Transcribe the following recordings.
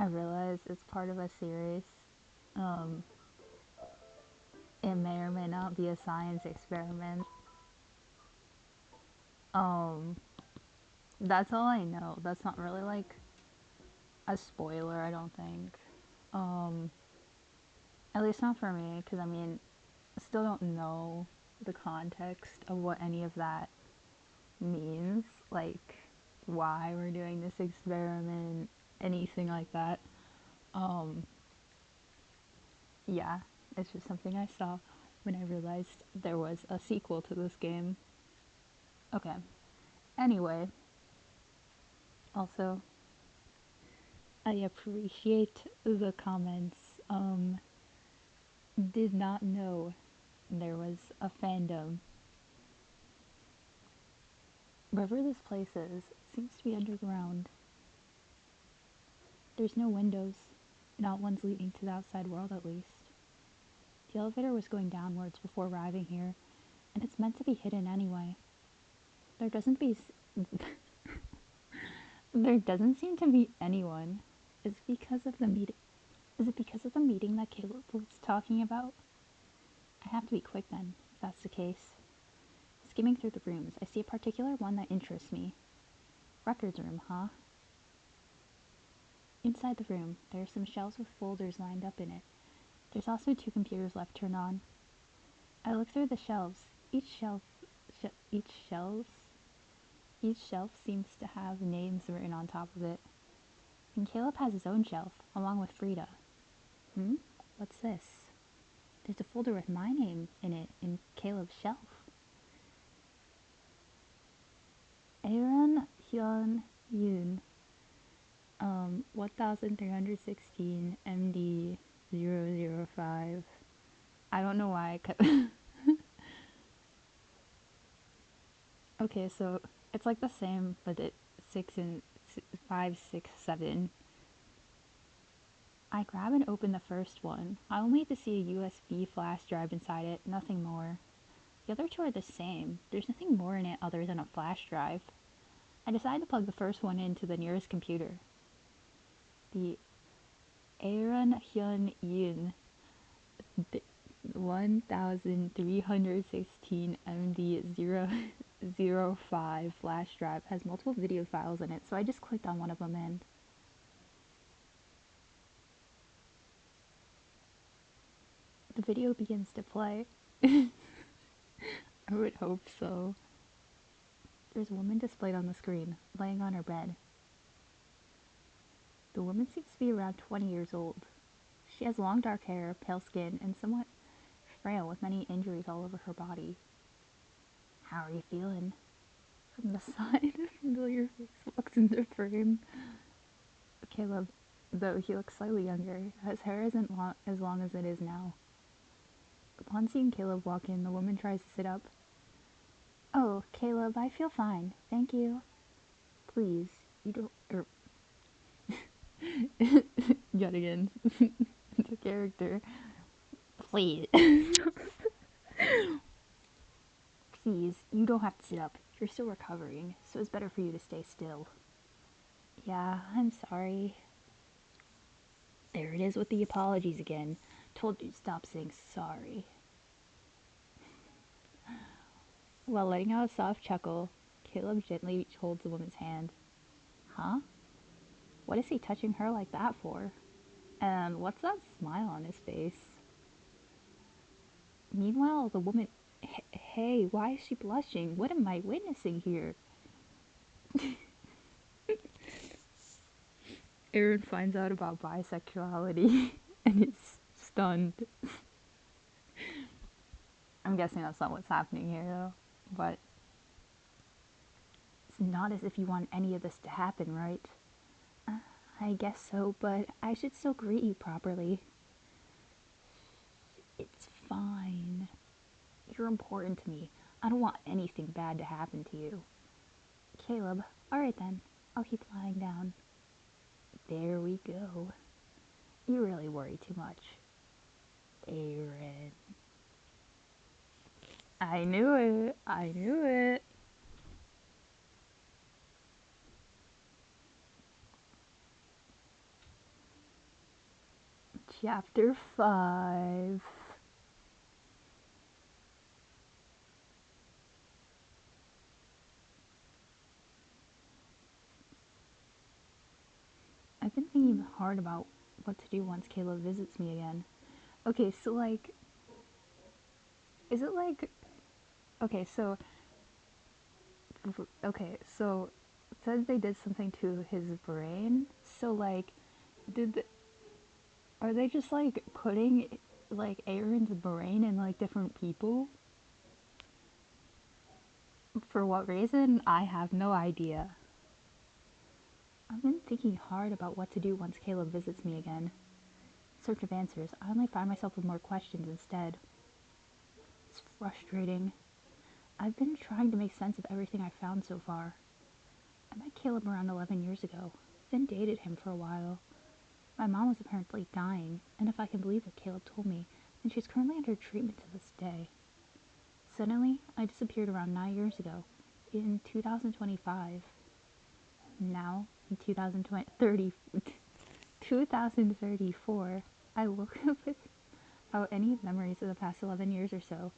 realize it's part of a series. Um, it may or may not be a science experiment. Um, that's all I know. That's not really like a spoiler, I don't think. Um, at least not for me, because I mean, I still don't know the context of what any of that means. Like, why we're doing this experiment, anything like that. Um, yeah, it's just something I saw when I realized there was a sequel to this game. Okay. Anyway, also, I appreciate the comments. Did not know there was a fandom. Wherever this place is, seems to be underground. There's no windows, not ones leading to the outside world at least. The elevator was going downwards before arriving here, and it's meant to be hidden anyway. There doesn't be there doesn't seem to be anyone. Is it because of the meeting? Is it because of the meeting that Caleb was talking about? I have to be quick then, if that's the case. Skimming through the rooms, I see a particular one that interests me. Records room, huh? Inside the room, there are some shelves with folders lined up in it. There's also two computers left turned on. I look through the shelves. Each shelf seems to have names written on top of it. And Caleb has his own shelf, along with Frida. What's this? There's a folder with my name in it in Caleb's shelf. Aaron Hyun Yoon, 1316 MD 005. I don't know why I kept. Okay, so it's like the same, but it 567. I grab and open the first one. I only to see a USB flash drive inside it, nothing more. The other two are the same. There's nothing more in it other than a flash drive. I decide to plug the first one into the nearest computer. The Aaron Hyun Yoon 1316 MD 005 flash drive has multiple video files in it, so I just clicked on one of them and the video begins to play. I would hope so. There's a woman displayed on the screen, laying on her bed. The woman seems to be around 20 years old. She has long dark hair, pale skin, and somewhat frail with many injuries all over her body. How are you feeling? From the side, a familiar face walks into frame. Caleb, though he looks slightly younger, his hair isn't as long as it is now. Upon seeing Caleb walk in, the woman tries to sit up. Oh, Caleb, I feel fine. Thank you. Please, you don't. Yet again, the character. Please. Please, you don't have to sit up. You're still recovering, so it's better for you to stay still. Yeah, I'm sorry. There it is with the apologies again. Told you to stop saying sorry. While letting out a soft chuckle, Caleb gently holds the woman's hand. Huh? What is he touching her like that for? And what's that smile on his face? Meanwhile, the woman. Hey, why is she blushing? What am I witnessing here? Aaron finds out about bisexuality and is stunned. I'm guessing that's not what's happening here, though. But it's not as if you want any of this to happen, right? I guess so, but I should still greet you properly. It's fine. You're important to me. I don't want anything bad to happen to you. Caleb, alright then. I'll keep lying down. There we go. You really worry too much. Aaron. I knew it. I knew it. Chapter 5. I've been thinking hard about what to do once Caleb visits me again. Okay, so like, is it like, okay, so, it says they did something to his brain. So like, did the, are they just like putting like Aaron's brain in like different people? For what reason? I have no idea. I've been thinking hard about what to do once Caleb visits me again. In search of answers, I only find myself with more questions instead. It's frustrating. I've been trying to make sense of everything I've found so far. I met Caleb around 11 years ago, then dated him for a while. My mom was apparently dying, and if I can believe what Caleb told me, then she's currently under treatment to this day. Suddenly, I disappeared around 9 years ago, in 2025. Now, in 2034, I woke up without any memories of the past 11 years or so,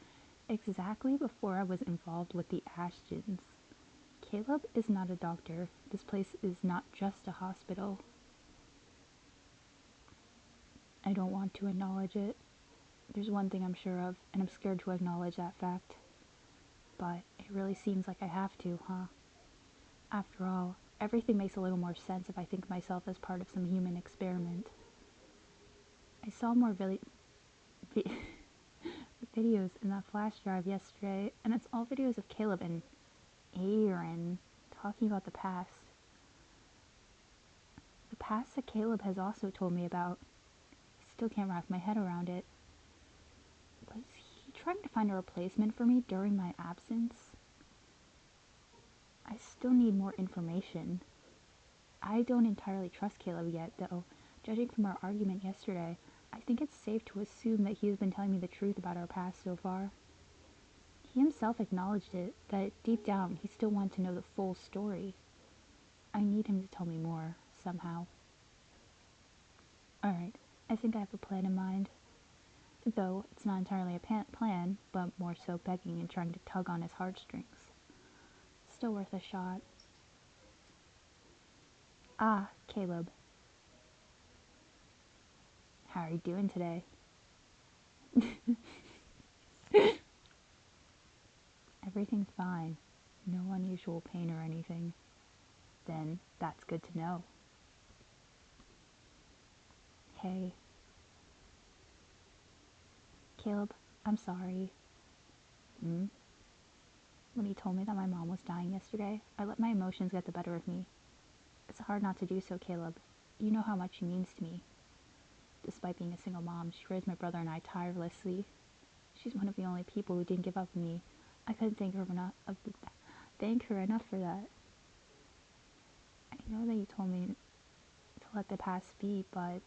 exactly before I was involved with the Ashtons. Caleb is not a doctor. This place is not just a hospital. I don't want to acknowledge it. There's one thing I'm sure of, and I'm scared to acknowledge that fact. But it really seems like I have to, huh? After all, everything makes a little more sense if I think of myself as part of some human experiment. I saw more vi- videos in that flash drive yesterday, and it's all videos of Caleb and Aaron talking about the past. The past that Caleb has also told me about. I still can't wrap my head around it. Was he trying to find a replacement for me during my absence? I still need more information. I don't entirely trust Caleb yet, though. Judging from our argument yesterday, I think it's safe to assume that he has been telling me the truth about our past so far. He himself acknowledged it, that deep down he still wanted to know the full story. I need him to tell me more, somehow. Alright, I think I have a plan in mind. Though it's not entirely a plan, but more so begging and trying to tug on his heartstrings. Still worth a shot. Ah, Caleb. How are you doing today? Everything's fine. No unusual pain or anything. Then that's good to know. Hey, Caleb, I'm sorry. Hmm? When he told me that my mom was dying yesterday, I let my emotions get the better of me. It's hard not to do so, Caleb. You know how much she means to me. Despite being a single mom, she raised my brother and I tirelessly. She's one of the only people who didn't give up on me. I couldn't thank her enough for that. I know that you told me to let the past be, but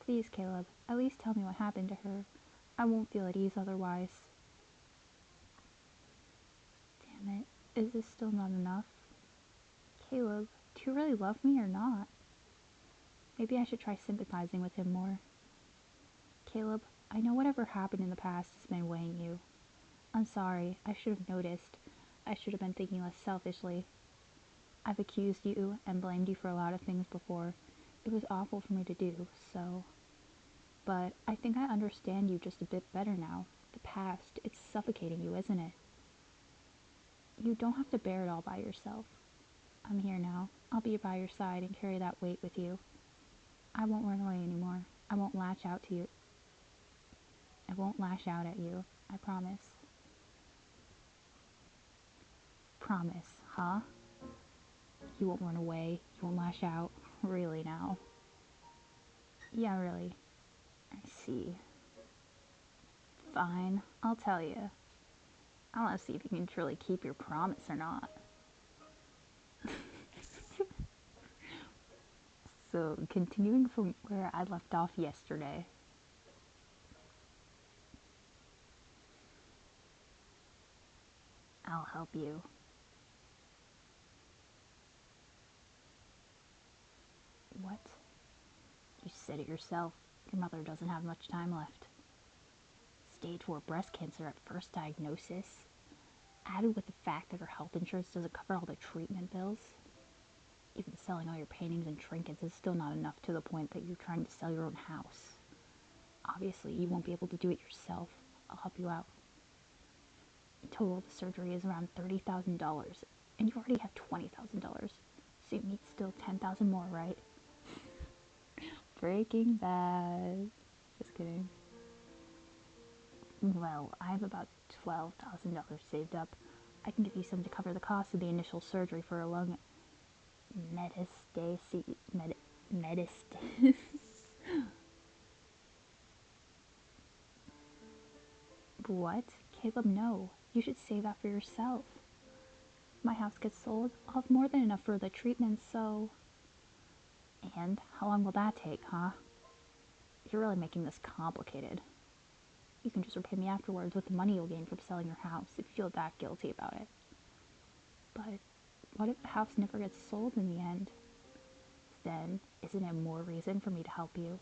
please, Caleb, at least tell me what happened to her. I won't feel at ease otherwise. Damn it. Is this still not enough? Caleb, do you really love me or not? Maybe I should try sympathizing with him more. Caleb, I know whatever happened in the past has been weighing you. I'm sorry, I should have noticed. I should have been thinking less selfishly. I've accused you and blamed you for a lot of things before. It was awful for me to do, so. But I think I understand you just a bit better now. The past, it's suffocating you, isn't it? You don't have to bear it all by yourself. I'm here now. I'll be by your side and carry that weight with you. I won't run away anymore. I won't lash out to you. I won't lash out at you. I promise. Promise, huh? You won't run away. You won't lash out. Really now? Yeah, really. I see. Fine. I'll tell you. I want to see if you can truly keep your promise or not. So, continuing from where I left off yesterday. I'll help you. What? You said it yourself. Your mother doesn't have much time left. Stage 4 breast cancer at first diagnosis, added with the fact that her health insurance doesn't cover all the treatment bills. Even selling all your paintings and trinkets is still not enough to the point that you're trying to sell your own house. Obviously, you won't be able to do it yourself. I'll help you out. In total, the surgery is around $30,000, and you already have $20,000. So you need still $10,000 more, right? Breaking Bad. Just kidding. Well, I have about $12,000 saved up. I can give you some to cover the cost of the initial surgery for a lung metastasis. What? Caleb, no. You should save that for yourself. If my house gets sold, I'll have more than enough for the treatment, so... And how long will that take, huh? You're really making this complicated. You can just repay me afterwards with the money you'll gain from selling your house if you feel that guilty about it. But what if the house never gets sold in the end? Then, isn't it more reason for me to help you?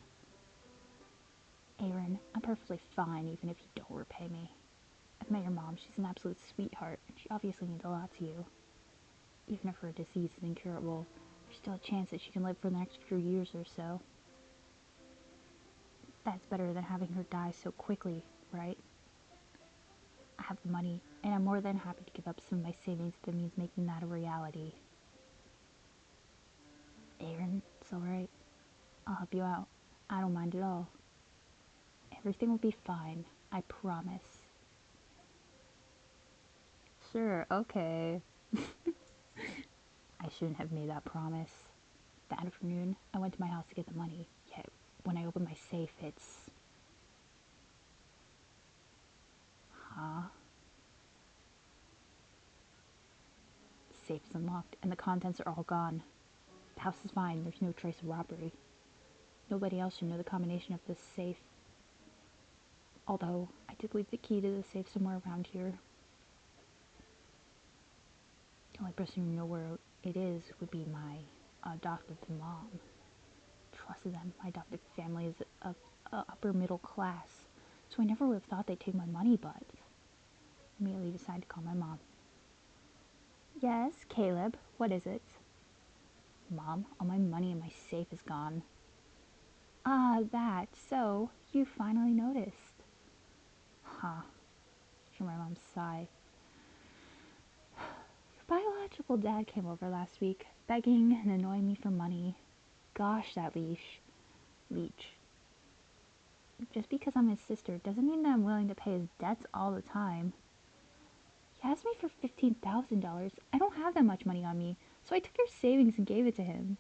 Aaron, I'm perfectly fine even if you don't repay me. I've met your mom. She's an absolute sweetheart, and she obviously means a lot to you. Even if her disease is incurable, there's still a chance that she can live for the next few years or so. That's better than having her die so quickly, right? I have the money, and I'm more than happy to give up some of my savings if it means making that a reality. Aaron, it's alright. I'll help you out. I don't mind at all. Everything will be fine. I promise. Sure, okay. I shouldn't have made that promise. That afternoon, I went to my house to get the money. Yet, when I opened my safe, it's... Huh? The safe's unlocked, and the contents are all gone. The house is fine. There's no trace of robbery. Nobody else should know the combination of this safe. Although, I did leave the key to the safe somewhere around here. The only person who know where it is would be my adoptive mom. Trust them. My adoptive family is a upper middle class, so I never would have thought they'd take my money, but I immediately decided to call my mom. Yes, Caleb, what is it? Mom, all my money in my safe is gone. Ah, that. So, you finally noticed. Huh. Hear my mom sigh. Your biological dad came over last week, begging and annoying me for money. Gosh, that leech. Just because I'm his sister doesn't mean that I'm willing to pay his debts all the time. He asked me for $15,000. I don't have that much money on me, so I took your savings and gave it to him.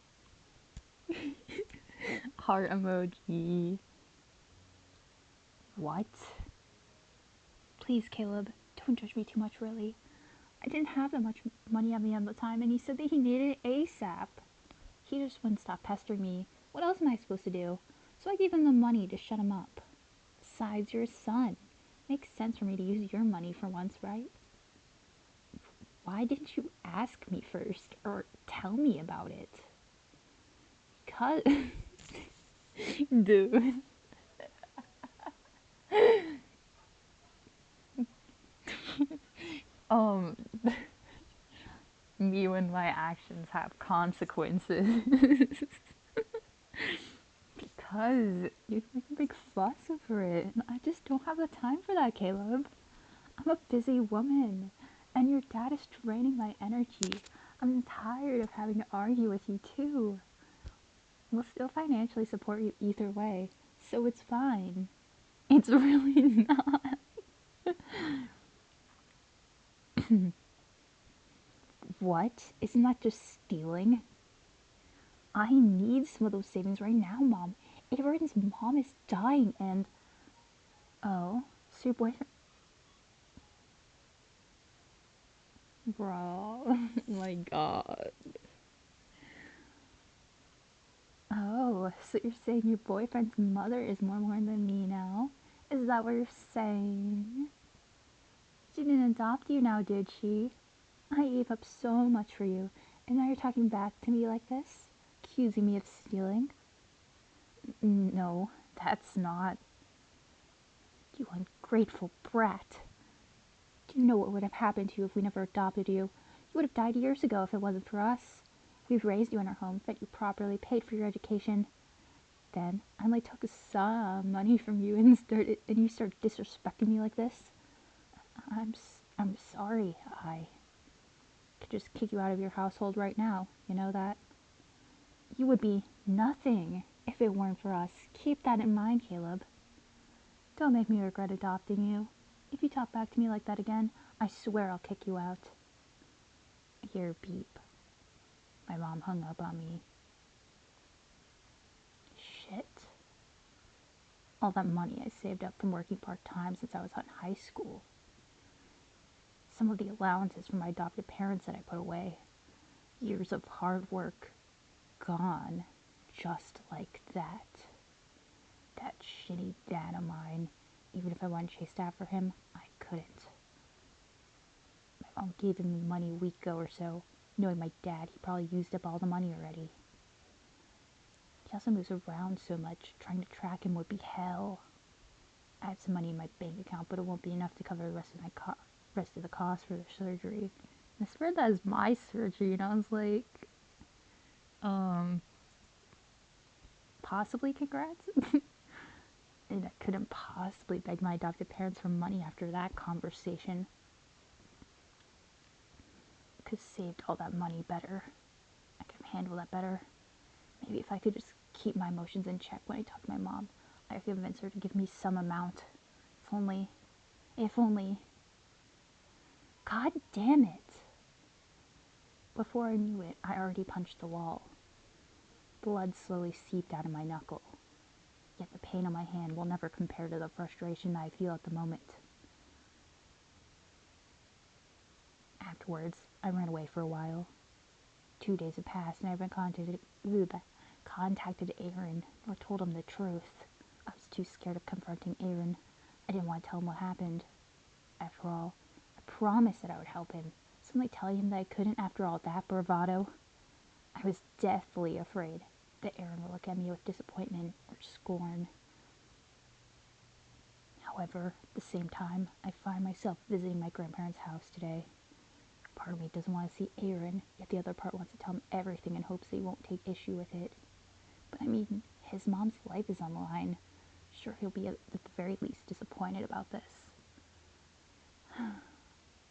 Heart emoji. What? Please, Caleb, don't judge me too much, really. I didn't have that much money on me at the time, and he said that he needed it ASAP. He just wouldn't stop pestering me. What else am I supposed to do? So I gave him the money to shut him up. Besides, you're his son. Makes sense for me to use your money for once, right? Why didn't you ask me first, or tell me about it? Because... Dude. um... me when my actions have consequences. Because you make a big fuss over it. And I just don't have the time for that, Caleb. I'm a busy woman. And your dad is draining my energy. I'm tired of having to argue with you, too. We'll still financially support you either way. So it's fine. It's really not. What? Isn't that just stealing? I need some of those savings right now, Mom. Aaron's mom is dying and... Oh, so your boyfriend... Bro, oh my god. Oh, so you're saying your boyfriend's mother is more than me now? Is that what you're saying? She didn't adopt you now, did she? I gave up so much for you, and now you're talking back to me like this? Accusing me of stealing? No, That's not. You ungrateful brat. Do you know what would have happened to you if we never adopted you? You would have died years ago if it wasn't for us. We've raised you in our home, fed you properly, paid for your education. Then I only took some money from you and you started disrespecting me like this. I'm sorry. I could just kick you out of your household right now. You know that? You would be nothing if it weren't for us. Keep that in mind, Caleb. Don't make me regret adopting you. If you talk back to me like that again, I swear I'll kick you out. I hear a beep. My mom hung up on me. Shit. All that money I saved up from working part-time since I was in high school. Some of the allowances from my adopted parents that I put away. Years of hard work gone just like that. That shitty dad of mine, even if I wanted chased after him, I couldn't. My mom gave him me money a week ago or so, knowing my dad, he probably used up all the money already. He also moves around so much, trying to track him would be hell. I have some money in my bank account, but it won't be enough to cover the rest of the cost for the surgery. And I swear that is my surgery, and I was like, possibly congrats? And I couldn't possibly beg my adopted parents for money after that conversation. I could have saved all that money better. I could have handled that better. Maybe if I could just keep my emotions in check when I talk to my mom, I could convince her to give me some amount. If only. God damn it. Before I knew it, I already punched the wall. Blood slowly seeped out of my knuckle. Yet the pain on my hand will never compare to the frustration I feel at the moment. Afterwards, I ran away for a while. 2 days had passed and I haven't contacted Aaron or told him the truth. I was too scared of confronting Aaron. I didn't want to tell him what happened. After all, I promised that I would help him. Suddenly telling him that I couldn't after all that bravado. I was deathly afraid that Aaron would look at me with disappointment or scorn. However, at the same time, I find myself visiting my grandparents' house today. Part of me doesn't want to see Aaron, yet the other part wants to tell him everything in hopes that he won't take issue with it. But I mean, his mom's life is on the line. Sure, he'll be at the very least disappointed about this.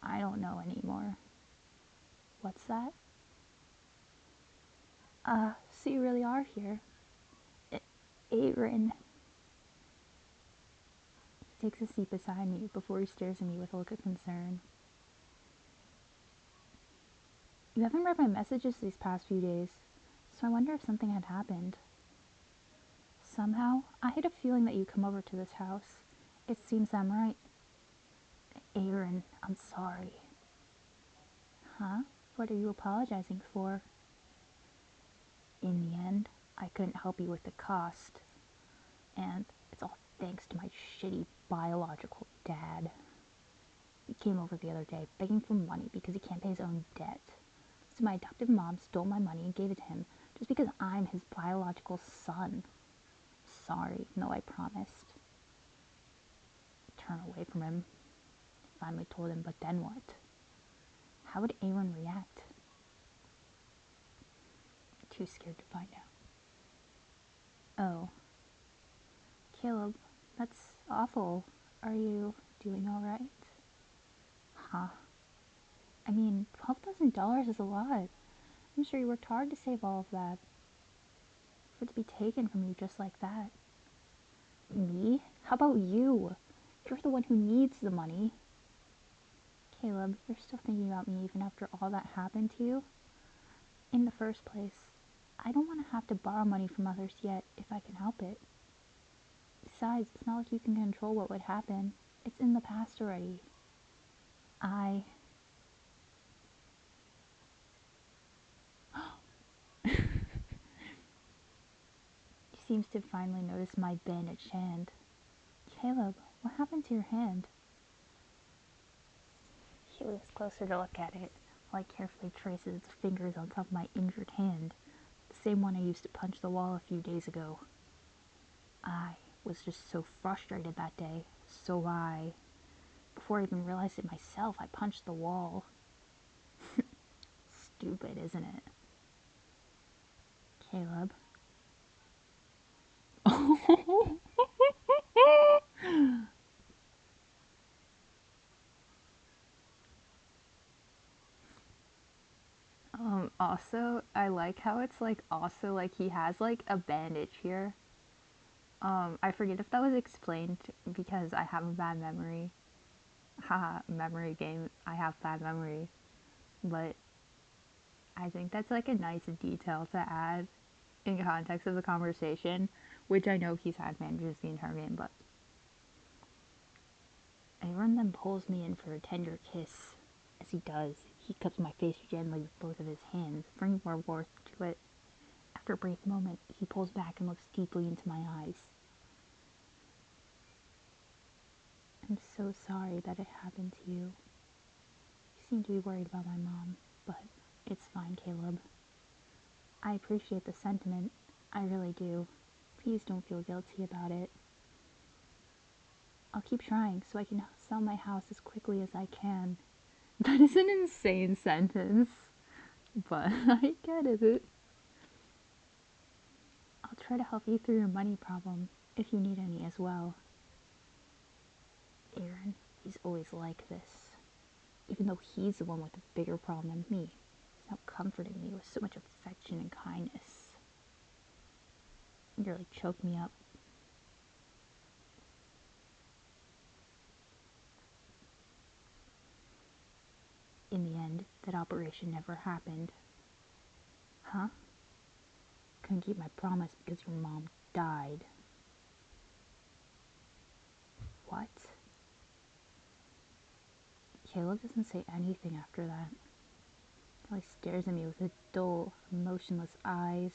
I don't know anymore. What's that? So you really are here. Aaron. He takes a seat beside me before he stares at me with a look of concern. You haven't read my messages these past few days, so I wonder if something had happened. Somehow, I had a feeling that you'd come over to this house. It seems I'm right. Aaron, I'm sorry. Huh? What are you apologizing for? In the end, I couldn't help you with the cost. And it's all thanks to my shitty biological dad. He came over the other day begging for money because he can't pay his own debt. So my adoptive mom stole my money and gave it to him just because I'm his biological son. Sorry, no, I promised. Turn away from him. Finally told him, but then what? How would Aaron react? Too scared to find out. Oh. Caleb, that's awful. Are you doing alright? Huh? I mean, $12,000 is a lot. I'm sure you worked hard to save all of that. For it to be taken from you just like that. Me? How about you? You're the one who needs the money. Caleb, you're still thinking about me even after all that happened to you? In the first place, I don't want to have to borrow money from others yet if I can help it. Besides, it's not like you can control what would happen. It's in the past already. He seems to finally notice my bandaged hand. Caleb, what happened to your hand? He moves closer to look at it, while I carefully traces its fingers on top of my injured hand, the same one I used to punch the wall a few days ago. was just so frustrated that day. So before I even realized it myself, I punched the wall. Stupid, isn't it? Caleb. Also, I like how it's like also like he has like a bandage here. I forget if that was explained because I have a bad memory. Haha, memory game. I have bad memory. But I think that's like a nice detail to add in context of the conversation, which I know he's had bandages the entire game, but Aaron then pulls me in for a tender kiss. As he does, he cups my face gently with both of his hands, bringing more warmth to it. After a brief moment, he pulls back and looks deeply into my eyes. I'm so sorry that it happened to you. You seem to be worried about my mom, but it's fine, Caleb. I appreciate the sentiment. I really do. Please don't feel guilty about it. I'll keep trying so I can sell my house as quickly as I can. That is an insane sentence, but I get it. I'll try to help you through your money problem if you need any as well. Aaron, he's always like this. Even though he's the one with the bigger problem than me, he's now comforting me with so much affection and kindness. It nearly choked me up. In the end, that operation never happened. Huh? Couldn't keep my promise because your mom died. What? Caleb doesn't say anything after that. He stares at me with his dull, emotionless eyes.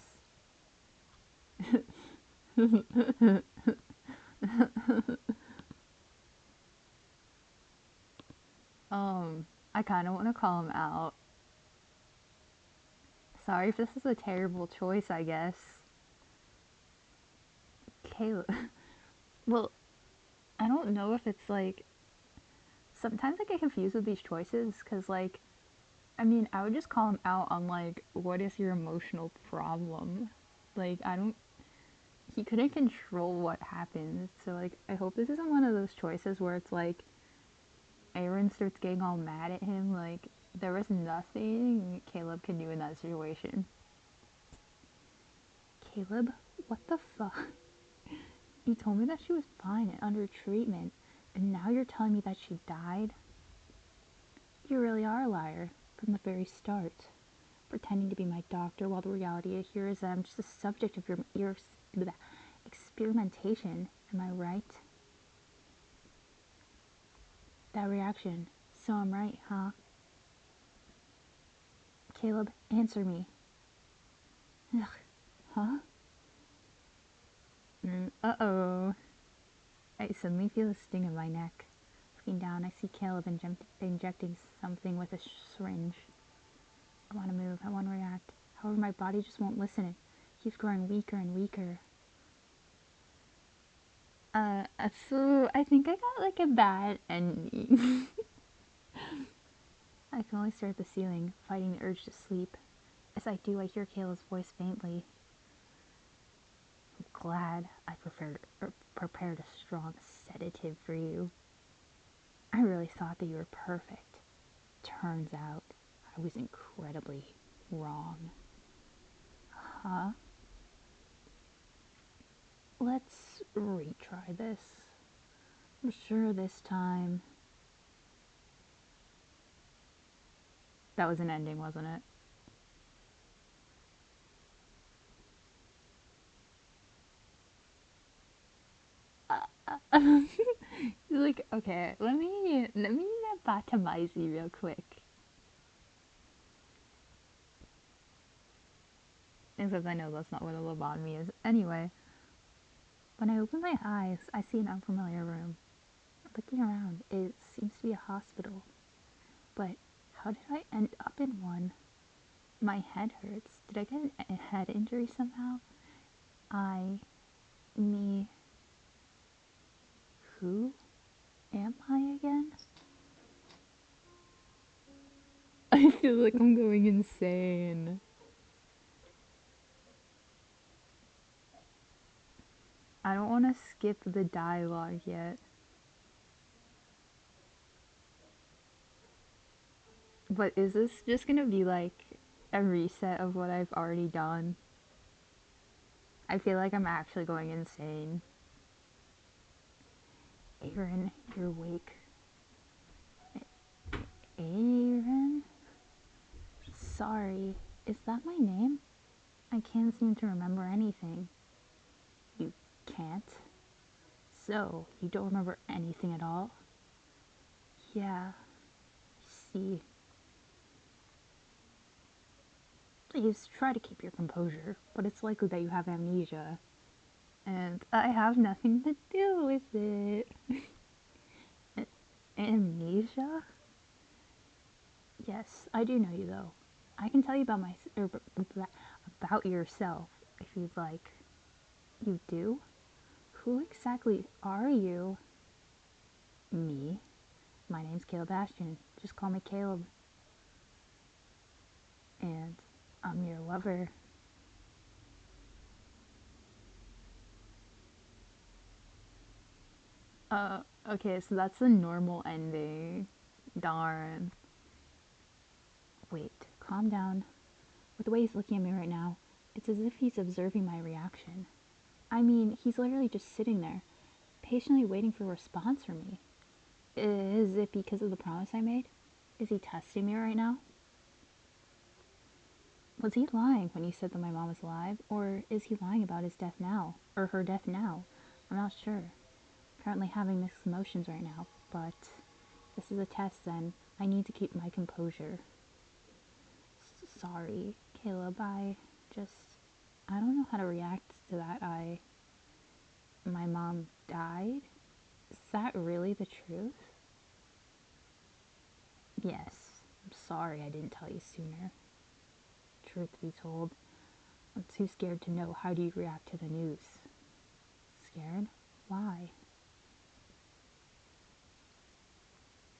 I kind of want to call him out. Sorry if this is a terrible choice, I guess. Caleb. Well, I don't know if it's like. Sometimes I get confused with these choices because, like, I mean, I would just call him out on, like, what is your emotional problem? Like, I don't. He couldn't control what happens. So, like, I hope this isn't one of those choices where it's like Aaron starts getting all mad at him. Like, there was nothing Caleb could do in that situation. Caleb, what the fuck? You told me that she was fine and under treatment, and now you're telling me that she died? You really are a liar from the very start, pretending to be my doctor while the reality here is that I'm just a subject of your experimentation. Am I right? That reaction. So I'm right, huh? Caleb, answer me. Ugh, huh? Uh-oh. I suddenly feel a sting in my neck. Looking down, I see Caleb injecting something with a syringe. I want to move. I want to react. However, my body just won't listen. It keeps growing weaker and weaker. So I think I got like a bad ending. I can only stare at the ceiling, fighting the urge to sleep. As I do, I hear Kayla's voice faintly. I'm glad I prepared a strong sedative for you. I really thought that you were perfect. Turns out, I was incredibly wrong. Huh? Let's retry this. I'm sure this time. That was an ending, wasn't it? Like, okay, let me bottomize you real quick. Except I know that's not what a lobotomy is. Anyway, when I open my eyes, I see an unfamiliar room. Looking around, it seems to be a hospital. But how did I end up in one? My head hurts. Did I get a head injury somehow? I, me, Who am I again? I feel like I'm going insane. I don't want to skip the dialogue yet. But is this just gonna be like a reset of what I've already done? I feel like I'm actually going insane. Aaron, you're awake. Aaron? Sorry, is that my name? I can't seem to remember anything. You can't? So, you don't remember anything at all? Yeah, I see. Please try to keep your composure, but it's likely that you have amnesia. And I have nothing to do with it. Amnesia? Yes, I do know you though. I can tell you about about yourself if you'd like. You do? Who exactly are you? Me? My name's Caleb Ashton. Just call me Caleb. And I'm your lover. Okay, so that's the normal ending. Darn. Wait, calm down. With the way he's looking at me right now, it's as if he's observing my reaction. I mean, he's literally just sitting there, patiently waiting for a response from me. Is it because of the promise I made? Is he testing me right now? Was he lying when he said that my mom was alive? Or is he lying about his death now? Or her death now? I'm not sure. Currently having mixed emotions right now, but this is a test then. I need to keep my composure. Sorry, Caleb, I don't know how to react to that. My mom died? Is that really the truth? Yes. I'm sorry I didn't tell you sooner. Truth be told, I'm too scared to know how do you react to the news. Scared? Why?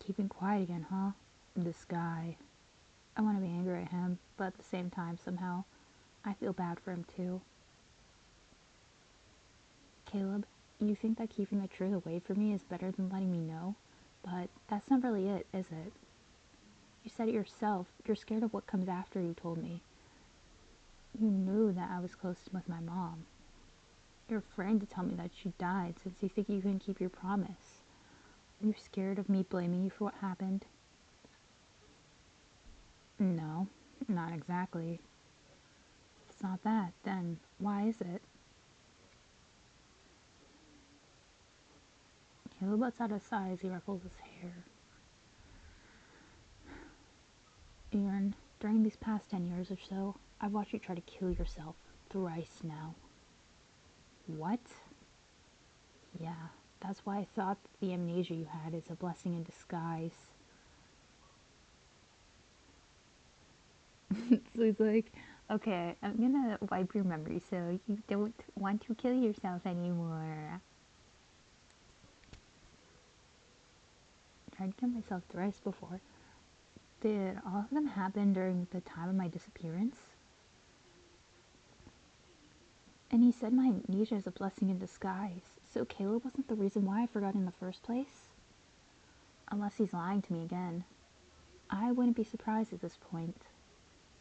Keeping quiet again, huh? This guy. I want to be angry at him, but at the same time, somehow, I feel bad for him too. Caleb, you think that keeping the truth away from me is better than letting me know? But that's not really it, is it? You said it yourself. You're scared of what comes after you told me. You knew that I was close with my mom. You're afraid to tell me that she died since you think you can keep your promise. Are you scared of me blaming you for what happened? No, not exactly. If it's not that, then why is it? Caleb lets out a sigh as he ruffles his hair. Aaron, during these past 10 years or so, I've watched you try to kill yourself thrice now. What? Yeah, that's why I thought the amnesia you had is a blessing in disguise. So he's like, okay, I'm gonna wipe your memory so you don't want to kill yourself anymore. I tried to kill myself thrice before. Did all of them happen during the time of my disappearance? And he said my amnesia is a blessing in disguise. So Caleb wasn't the reason why I forgot in the first place? Unless he's lying to me again. I wouldn't be surprised at this point.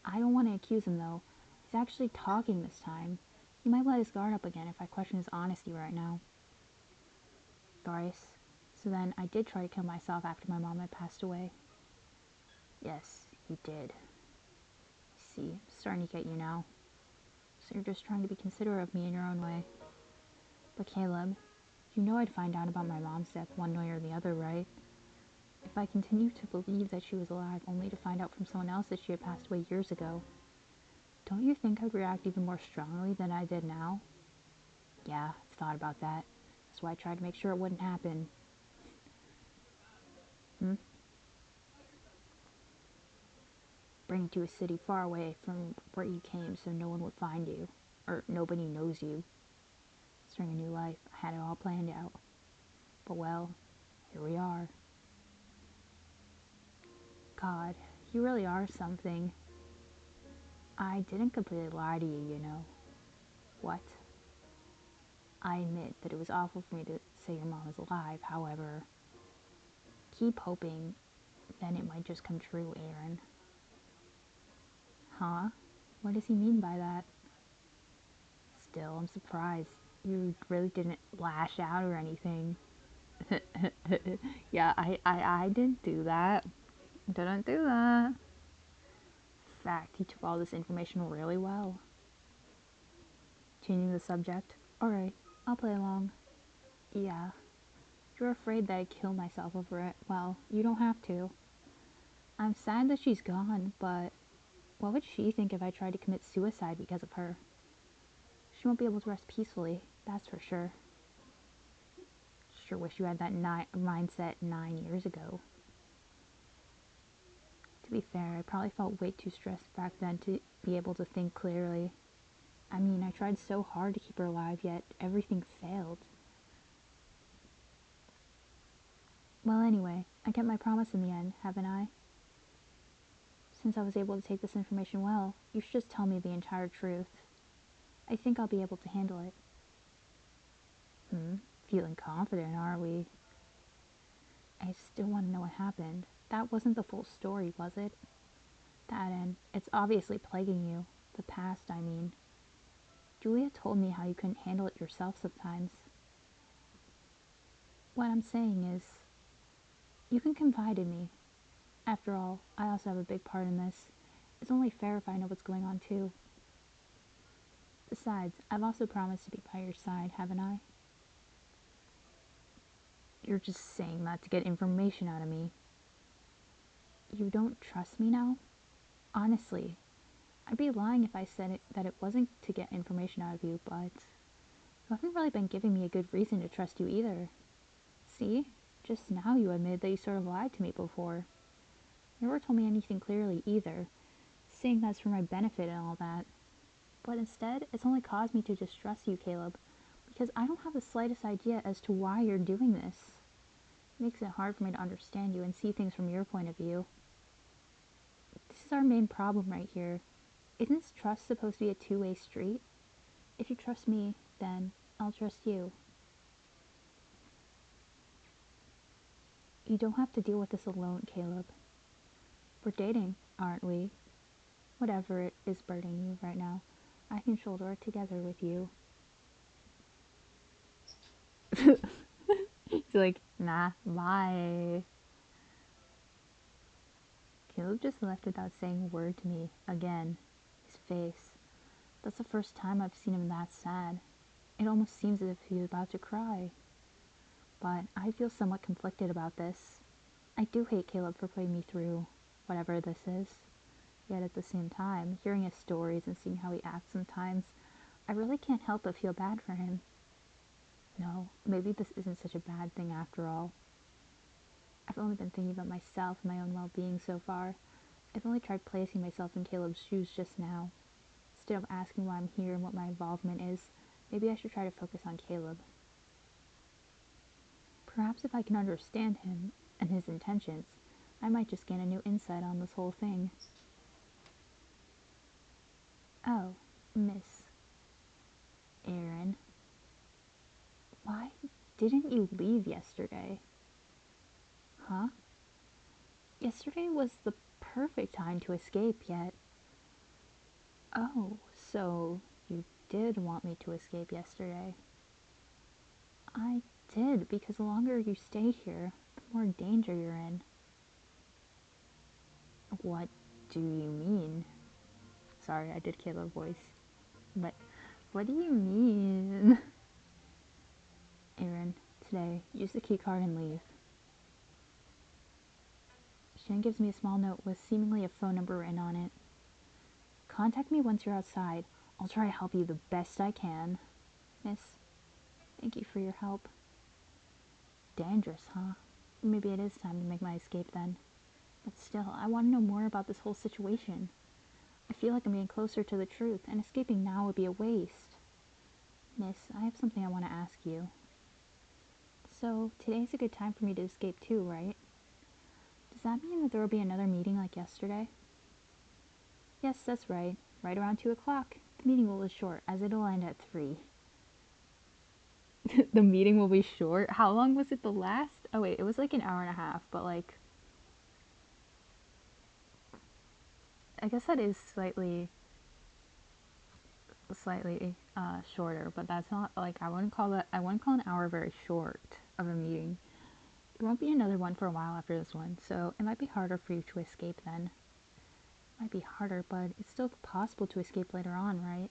I don't want to accuse him though. He's actually talking this time. He might let his guard up again if I question his honesty right now. Thrice. So then I did try to kill myself after my mom had passed away. Yes, you did. See, I'm starting to get you now. So you're just trying to be considerate of me in your own way. But Caleb, you know I'd find out about my mom's death one way or the other, right? If I continue to believe that she was alive only to find out from someone else that she had passed away years ago, don't you think I'd react even more strongly than I did now? Yeah, I've thought about that. That's why I tried to make sure it wouldn't happen. Hmm? Bring you to a city far away from where you came so no one would find you. Or nobody knows you. Starting a new life. I had it all planned out. But well, here we are. God, you really are something. I didn't completely lie to you, you know. What? I admit that it was awful for me to say your mom is alive, however, keep hoping, then it might just come true, Aaron. Huh? What does he mean by that? Still, I'm surprised. You really didn't lash out or anything. Yeah, I didn't do that. Didn't do that. In fact, he took all this information really well. Changing the subject. Alright, I'll play along. Yeah. You're afraid that I'd kill myself over it. Well, you don't have to. I'm sad that she's gone, but what would she think if I tried to commit suicide because of her? She won't be able to rest peacefully, that's for sure. Sure wish you had that mindset 9 years ago. To be fair, I probably felt way too stressed back then to be able to think clearly. I mean, I tried so hard to keep her alive, yet everything failed. Well, anyway, I kept my promise in the end, haven't I? Since I was able to take this information well, you should just tell me the entire truth. I think I'll be able to handle it. Feeling confident, are we? I still want to know what happened. That wasn't the full story, was it? That and it's obviously plaguing you. The past, I mean. Julia told me how you couldn't handle it yourself sometimes. What I'm saying is, you can confide in me. After all, I also have a big part in this. It's only fair if I know what's going on too. Besides, I've also promised to be by your side, haven't I? You're just saying that to get information out of me. You don't trust me now? Honestly, I'd be lying if I said that it wasn't to get information out of you, but you haven't really been giving me a good reason to trust you either. See? Just now you admitted that you sort of lied to me before. You never told me anything clearly either, saying that's for my benefit and all that. But instead, it's only caused me to distrust you, Caleb, because I don't have the slightest idea as to why you're doing this. It makes it hard for me to understand you and see things from your point of view. This is our main problem right here. Isn't trust supposed to be a two-way street? If you trust me, then I'll trust you. You don't have to deal with this alone, Caleb. We're dating, aren't we? Whatever it is burdening you right now, I can shoulder it together with you. He's like, nah, bye. Caleb just left without saying a word to me again. His face. That's the first time I've seen him that sad. It almost seems as if he was about to cry. But I feel somewhat conflicted about this. I do hate Caleb for putting me through whatever this is. Yet at the same time, hearing his stories and seeing how he acts sometimes, I really can't help but feel bad for him. No, maybe this isn't such a bad thing after all. I've only been thinking about myself and my own well-being so far. I've only tried placing myself in Caleb's shoes just now. Instead of asking why I'm here and what my involvement is, maybe I should try to focus on Caleb. Perhaps if I can understand him and his intentions, I might just gain a new insight on this whole thing. Oh, Miss Aaron, why didn't you leave yesterday? Huh? Yesterday was the perfect time to escape, yet. Oh, so you did want me to escape yesterday. I did, because the longer you stay here, the more danger you're in. What do you mean? Sorry, I did kill a voice. But what do you mean? Aaron, today, use the key card and leave. She then gives me a small note with seemingly a phone number written on it. Contact me once you're outside. I'll try to help you the best I can. Miss, thank you for your help. Dangerous, huh? Maybe it is time to make my escape then. But still, I want to know more about this whole situation. I feel like I'm getting closer to the truth, and escaping now would be a waste. Miss, I have something I want to ask you. So, today's a good time for me to escape too, right? Does that mean that there will be another meeting like yesterday? Yes, that's right. Right around 2 o'clock. The meeting will be short, as it'll end at 3. The meeting will be short? How long was it the last? Oh wait, it was like an hour and a half, but like, I guess that is slightly shorter, but that's not like I wouldn't call an hour very short of a meeting. There won't be another one for a while after this one, so it might be harder for you to escape then. It might be harder, but it's still possible to escape later on, right?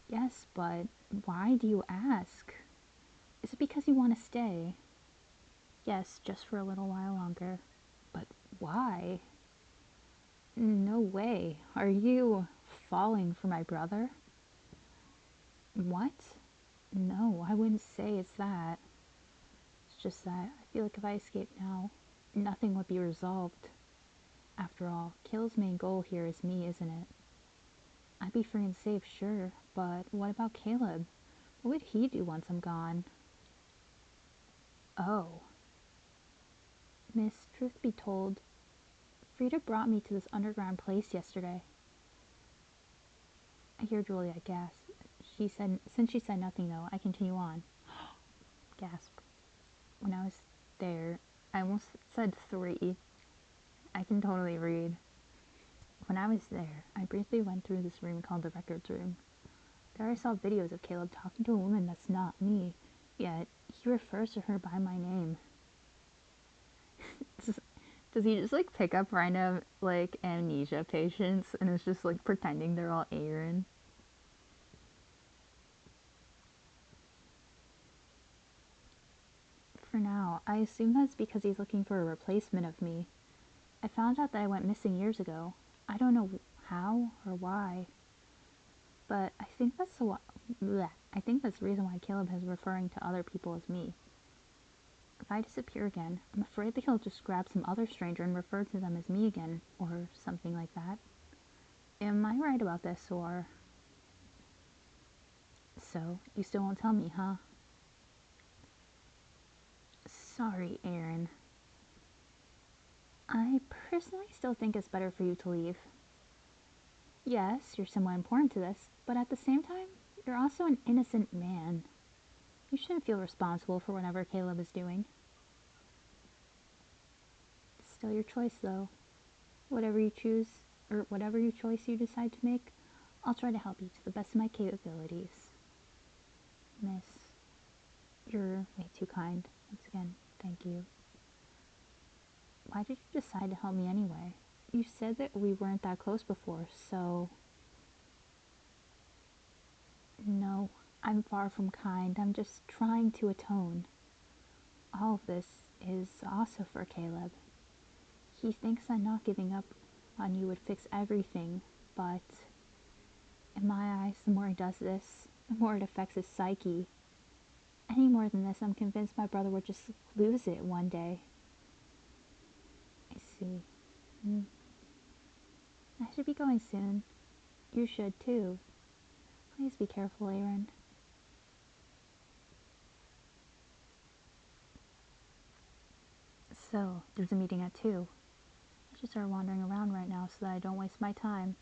Yes, but why do you ask? Is it because you want to stay? Yes, just for a little while longer. But why? No way. Are you falling for my brother? What? No, I wouldn't say it's that. It's just that I feel like if I escape now, nothing would be resolved. After all, Kayla's main goal here is me, isn't it? I'd be free and safe, sure, but what about Caleb? What would he do once I'm gone? Oh. Miss, truth be told, Frida brought me to this underground place yesterday. I hear Julia gasp. Since she said nothing though, I continue on. Gasp. When I was there, I almost said 3. I can totally read. When I was there, I briefly went through this room called the records room. There I saw videos of Caleb talking to a woman that's not me, yet he refers to her by my name. Does he just like pick up random like amnesia patients and is just like pretending they're all Aaron? For now, I assume that's because he's looking for a replacement of me. I found out that I went missing years ago. I don't know how or why, but I think that's the reason why Caleb is referring to other people as me. If I disappear again, I'm afraid that he'll just grab some other stranger and refer to them as me again, or something like that. Am I right about this, or... So, you still won't tell me, huh? Sorry, Aaron. I personally still think it's better for you to leave. Yes, you're somewhat important to this, but at the same time, you're also an innocent man. You shouldn't feel responsible for whatever Caleb is doing. It's still your choice, though. Whatever you choose, or whatever your choice you decide to make, I'll try to help you to the best of my capabilities. Miss, you're way too kind. Once again, thank you. Why did you decide to help me anyway? You said that we weren't that close before, so... No, I'm far from kind. I'm just trying to atone. All of this is also for Caleb. He thinks that not giving up on you would fix everything, but in my eyes, the more he does this, the more it affects his psyche. Any more than this, I'm convinced my brother would just lose it one day. I see. Mm. I should be going soon. You should too. Please be careful, Aaron. So, there's a meeting at 2. I should start wandering around right now so that I don't waste my time.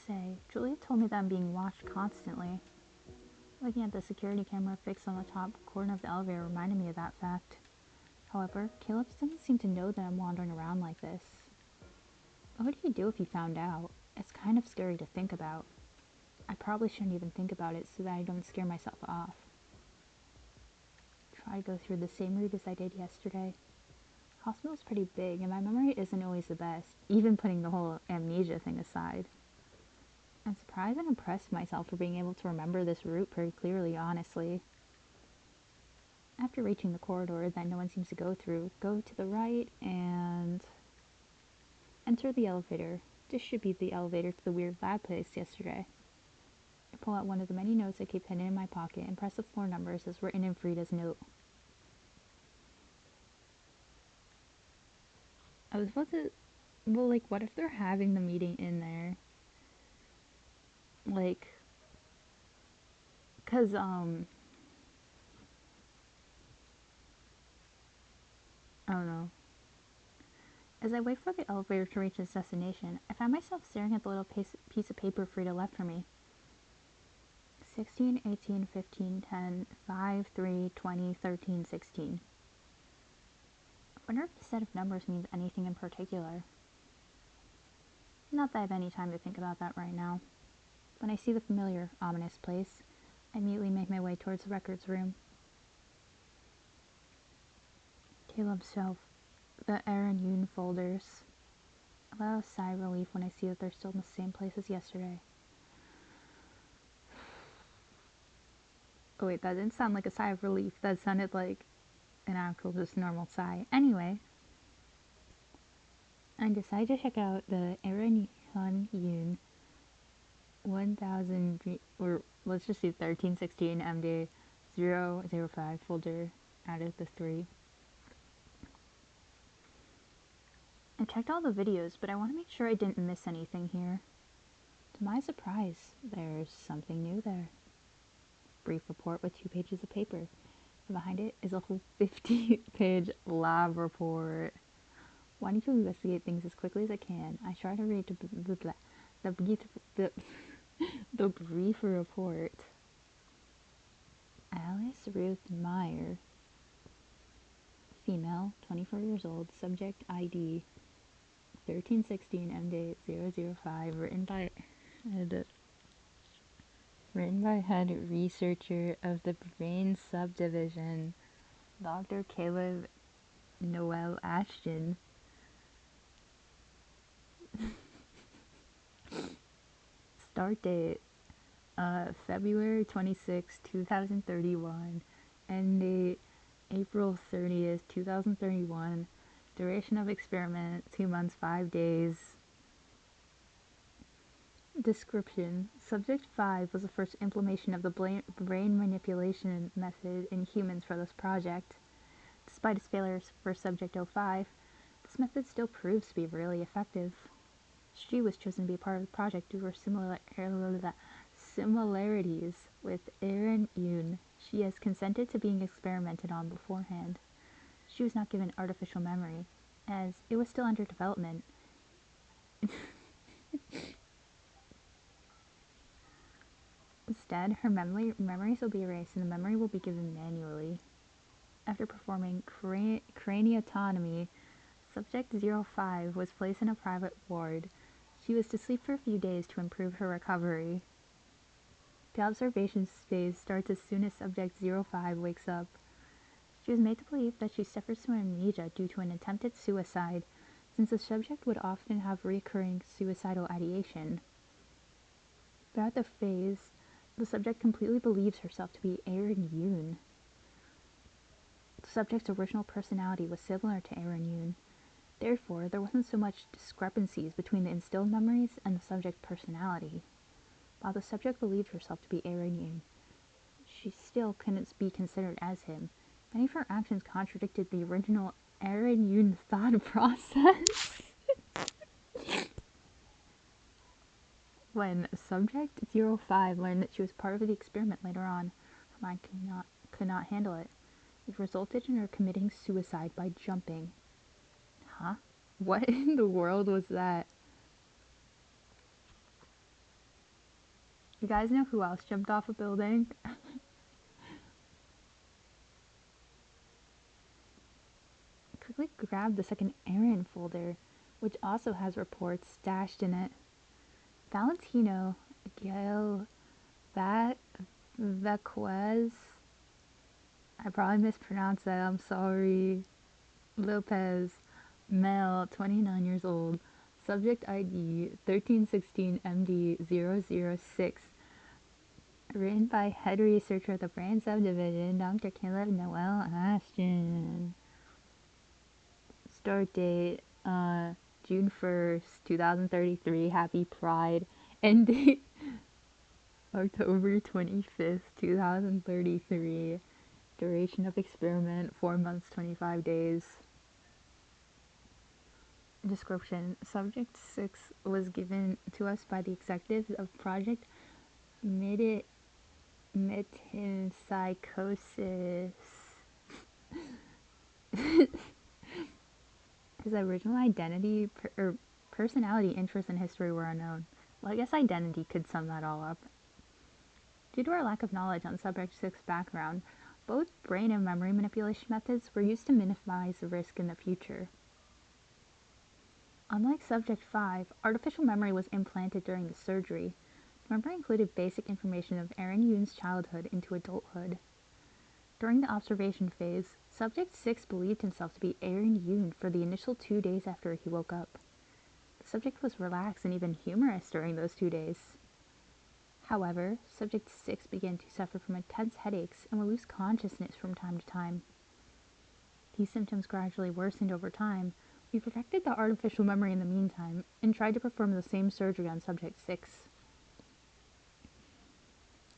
Say, Julia told me that I'm being watched constantly. Looking at the security camera fixed on the top corner of the elevator reminded me of that fact. However, Caleb doesn't seem to know that I'm wandering around like this. What would he do if he found out? It's kind of scary to think about. I probably shouldn't even think about it so that I don't scare myself off. Try to go through the same route as I did yesterday. Hospital's pretty big and my memory isn't always the best, even putting the whole amnesia thing aside. I'm surprised and impressed myself for being able to remember this route pretty clearly, honestly. After reaching the corridor that no one seems to go through, go to the right and enter the elevator. This should be the elevator to the weird lab place yesterday. I pull out one of the many notes I keep hidden in my pocket and press the floor numbers as written in Frida's note. I was about to... Well, like, what if they're having the meeting in there? Like, cause I don't know. As I wait for the elevator to reach its destination, I find myself staring at the little piece of paper Frida left for me. 16, 18, 15, 10, 5, 3, 20, 13, 16. I wonder if the set of numbers means anything in particular. Not that I have any time to think about that right now. When I see the familiar, ominous place, I immediately make my way towards the records room. Caleb's shelf. The Aaron Yoon folders. I let out a sigh of relief when I see that they're still in the same place as yesterday. Oh wait, that didn't sound like a sigh of relief. That sounded like an actual just normal sigh. Anyway, I decided to check out the Aaron Yoon 1000, or let's just do 1316 MD 005 folder out of the 3. I checked all the videos, but I want to make sure I didn't miss anything here. To my surprise, there's something new there. Brief report with 2 pages of paper. And behind it is a whole 50-page lab report. Wanting to investigate things as quickly as I can, I try to read the brief report. Alice Ruth Meyer, female, 24 years old, subject ID 1316 MD 005, written by head researcher of the brain subdivision, Dr. Caleb Noel Ashton. Start date February 26, 2031. End date April 30th, 2031. Duration of experiment 2 months, 5 days. Description: Subject 5 was the first implementation of the brain manipulation method in humans for this project. Despite its failures for Subject 05, this method still proves to be really effective. She was chosen to be a part of the project due to her similarities with Aaron Yoon. She has consented to being experimented on beforehand. She was not given artificial memory, as it was still under development. Instead, her memories will be erased and the memory will be given manually. After performing craniotomy, Subject 05 was placed in a private ward. She was to sleep for a few days to improve her recovery. The observation phase starts as soon as Subject 05 wakes up. She was made to believe that she suffers from amnesia due to an attempted suicide, since the subject would often have recurring suicidal ideation. Throughout the phase, the subject completely believes herself to be Aaron Yoon. The subject's original personality was similar to Aaron Yoon. Therefore, there wasn't so much discrepancies between the instilled memories and the subject's personality. While the subject believed herself to be Aaron Yoon, she still couldn't be considered as him. Many of her actions contradicted the original Aaron Yoon thought process. When Subject 05 learned that she was part of the experiment later on, her mind could not handle it. It resulted in her committing suicide by jumping. Huh? What in the world was that? You guys know who else jumped off a building? Quickly grabbed the second Aaron folder, which also has reports stashed in it. Valentino Gael Vaquez. I probably mispronounced that, I'm sorry. Lopez, male, 29 years old. Subject ID 1316 MD 006. Written by head researcher of the brain subdivision, Dr. Caleb Noel Ashton. Start date June 1st, 2033. Happy Pride. End date October 25th, 2033. Duration of experiment 4 months, 25 days. Description: Subject 6 was given to us by the executives of Project metempsychosis. His original identity or personality, interests, and history were unknown. Well, I guess identity could sum that all up. Due to our lack of knowledge on Subject 6's background, both brain and memory manipulation methods were used to minimize the risk in the future. Unlike Subject 5, artificial memory was implanted during the surgery. The memory included basic information of Aaron Yoon's childhood into adulthood. During the observation phase, Subject 6 believed himself to be Aaron Yoon for the initial 2 days after he woke up. The subject was relaxed and even humorous during those 2 days. However, Subject 6 began to suffer from intense headaches and would lose consciousness from time to time. These symptoms gradually worsened over time. We perfected the artificial memory in the meantime and tried to perform the same surgery on Subject 6.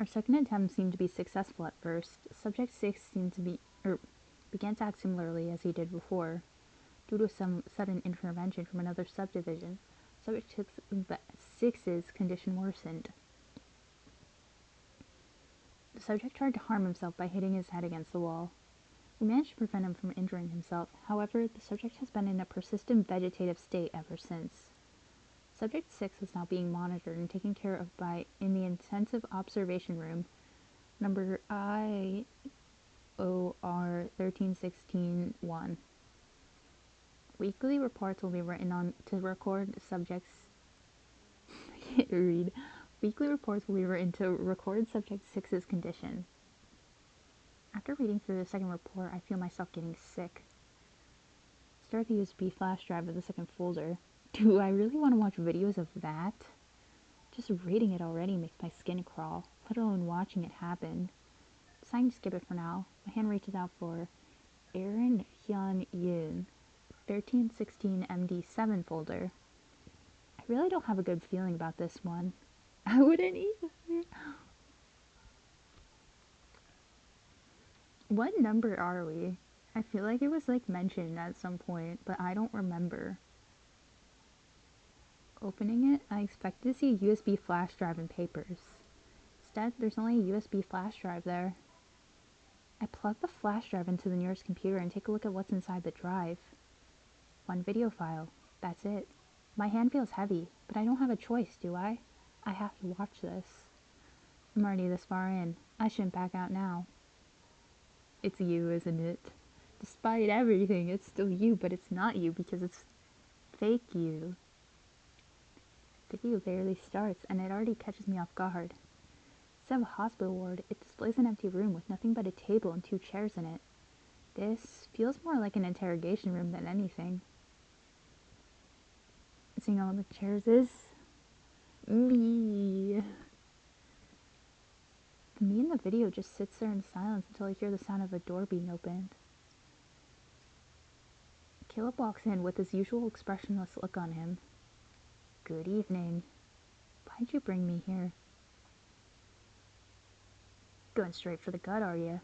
Our second attempt seemed to be successful at first. Subject 6 began to act similarly as he did before. Due to some sudden intervention from another subdivision, Subject 6's condition worsened. The subject tried to harm himself by hitting his head against the wall. We managed to prevent him from injuring himself. However, the subject has been in a persistent vegetative state ever since. Subject 6 is now being monitored and taken care of in the intensive observation room, number IOR 1316-1. Weekly reports will be written on to record subjects. I can't read. Weekly reports will be written to record Subject 6's condition. After reading through the second report, I feel myself getting sick. Start the USB flash drive of the second folder. Do I really want to watch videos of that? Just reading it already makes my skin crawl, let alone watching it happen. Deciding to skip it for now, my hand reaches out for Aaron Hyun Yoon, 1316 MD7 folder. I really don't have a good feeling about this one. I wouldn't either. What number are we? I feel like it was mentioned at some point, but I don't remember. Opening it, I expected to see a USB flash drive and papers. Instead, there's only a USB flash drive there. I plug the flash drive into the nearest computer and take a look at what's inside the drive. One video file. That's it. My hand feels heavy, but I don't have a choice, do I? I have to watch this. I'm already this far in. I shouldn't back out now. It's you, isn't it? Despite everything, it's still you, but it's not you because it's fake you. Video barely starts, and it already catches me off guard. Instead of a hospital ward, it displays an empty room with nothing but a table and 2 chairs in it. This feels more like an interrogation room than anything. Seeing all the chairs is me. The me in the video just sits there in silence until I hear the sound of a door being opened. Caleb walks in with his usual expressionless look on him. Good evening. Why'd you bring me here? Going straight for the gut, are you?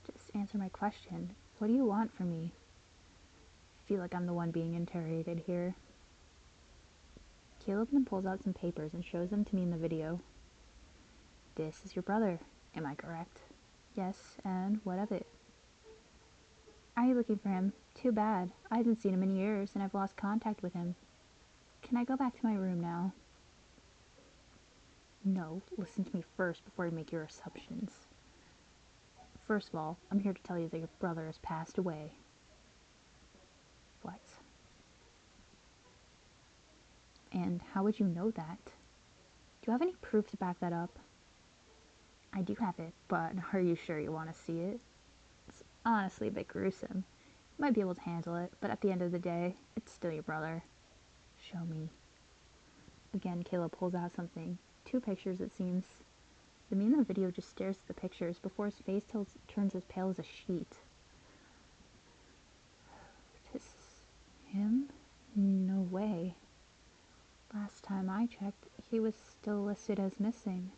Just answer my question. What do you want from me? I feel like I'm the one being interrogated here. Caleb then pulls out some papers and shows them to me in the video. This is your brother, am I correct? Yes, and what of it? Are you looking for him? Too bad. I haven't seen him in years, and I've lost contact with him. Can I go back to my room now? No, listen to me first before you make your assumptions. First of all, I'm here to tell you that your brother has passed away. What? And how would you know that? Do you have any proof to back that up? I do have it, but are you sure you want to see it? It's honestly a bit gruesome. You might be able to handle it, but at the end of the day, it's still your brother. Show me. Again, Caleb pulls out something. 2 pictures, it seems. The me in the video just stares at the pictures before his face turns as pale as a sheet. This him? No way. Last time I checked, he was still listed as missing.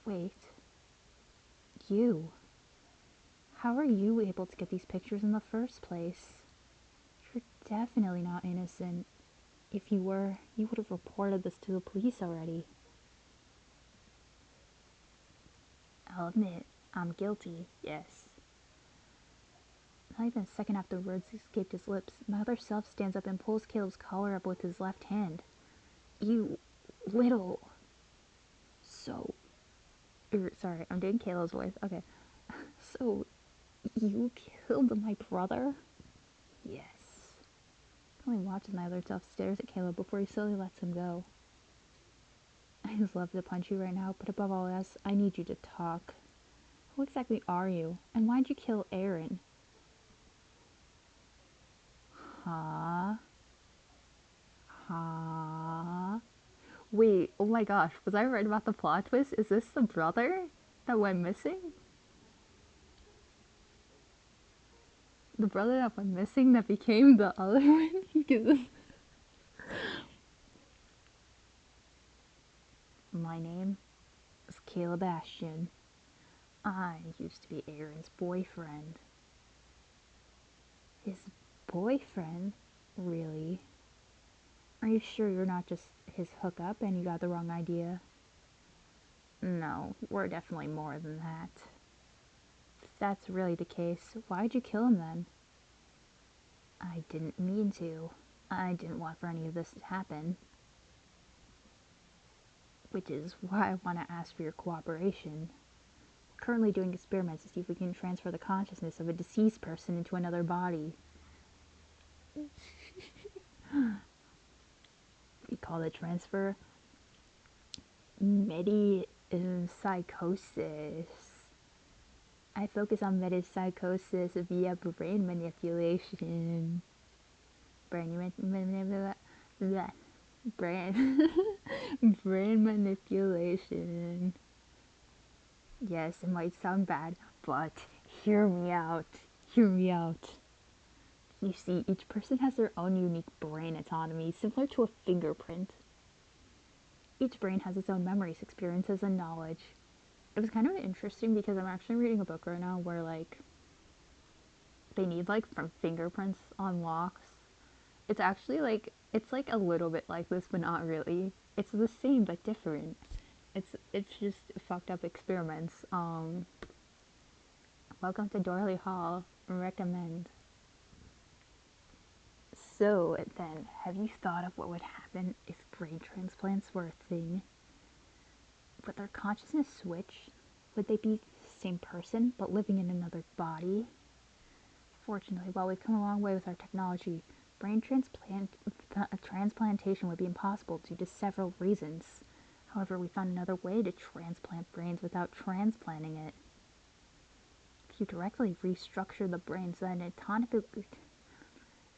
Wait. You. How are you able to get these pictures in the first place? You're definitely not innocent. If you were, you would have reported this to the police already. I'll admit, I'm guilty, yes. Not even a second after the words escaped his lips, my other self stands up and pulls Caleb's collar up with his left hand. You little. So. Sorry, I'm doing Caleb's voice. Okay. So, you killed my brother? Yes. Only watches my other self stares at Caleb before he slowly lets him go. I just love to punch you right now, but above all else, I need you to talk. Who exactly are you? And why'd you kill Aaron? Huh? Huh? Wait, oh my gosh, was I right about the plot twist? Is this the brother that went missing? The brother that went missing that became the other one? Because my name is Caleb Ashton. I used to be Aaron's boyfriend. His boyfriend? Really? Are you sure you're not just his hookup and you got the wrong idea? No, we're definitely more than that. If that's really the case, why'd you kill him then? I didn't mean to. I didn't want for any of this to happen. Which is why I want to ask for your cooperation. We're currently doing experiments to see if we can transfer the consciousness of a deceased person into another body. We call the transfer metempsychosis. I focus on metempsychosis via brain manipulation. Brain brain manipulation. Yes, it might sound bad, but hear me out. Hear me out. You see, each person has their own unique brain autonomy, similar to a fingerprint. Each brain has its own memories, experiences, and knowledge. It was kind of interesting because I'm actually reading a book right now where, like, they need, like, from fingerprints on locks. It's actually, like, it's, like, a little bit like this, but not really. It's the same, but different. It's just fucked up experiments. Welcome to Dorley Hall. Recommend. So, then, have you thought of what would happen if brain transplants were a thing? Would their consciousness switch? Would they be the same person, but living in another body? Fortunately, while we've come a long way with our technology, brain transplantation would be impossible due to several reasons. However, we found another way to transplant brains without transplanting it. If you directly restructure the brain so that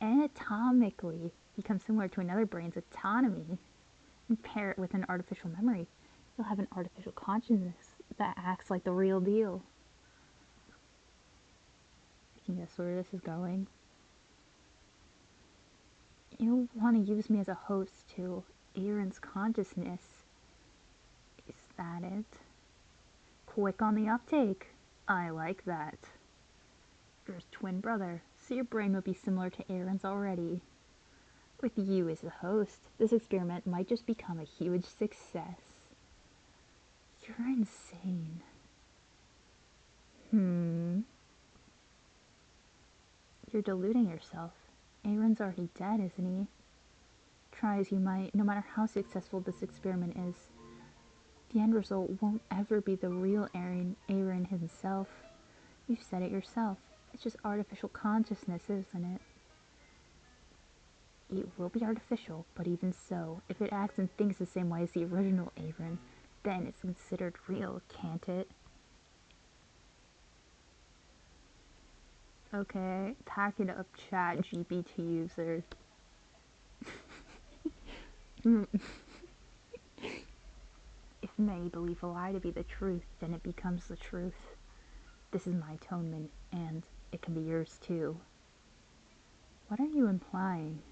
anatomically become similar to another brain's autonomy and pair it with an artificial memory, you'll have an artificial consciousness that acts like the real deal. I can guess where this is going. You want to use me as a host to Aaron's consciousness. Is that it? Quick on the uptake. I like that. Your twin brother, so your brain would be similar to Aaron's already. With you as the host, this experiment might just become a huge success. You're insane. You're deluding yourself. Aaron's already dead, isn't he? Try as you might, no matter how successful this experiment is, the end result won't ever be the real Aaron himself. You said it yourself. It's just artificial consciousness, isn't it? It will be artificial, but even so, if it acts and thinks the same way as the original Aaron, then it's considered real, can't it? Okay, pack it up, chat GPT users. If many believe a lie to be the truth, then it becomes the truth. This is my atonement, and it can be yours too. What are you implying?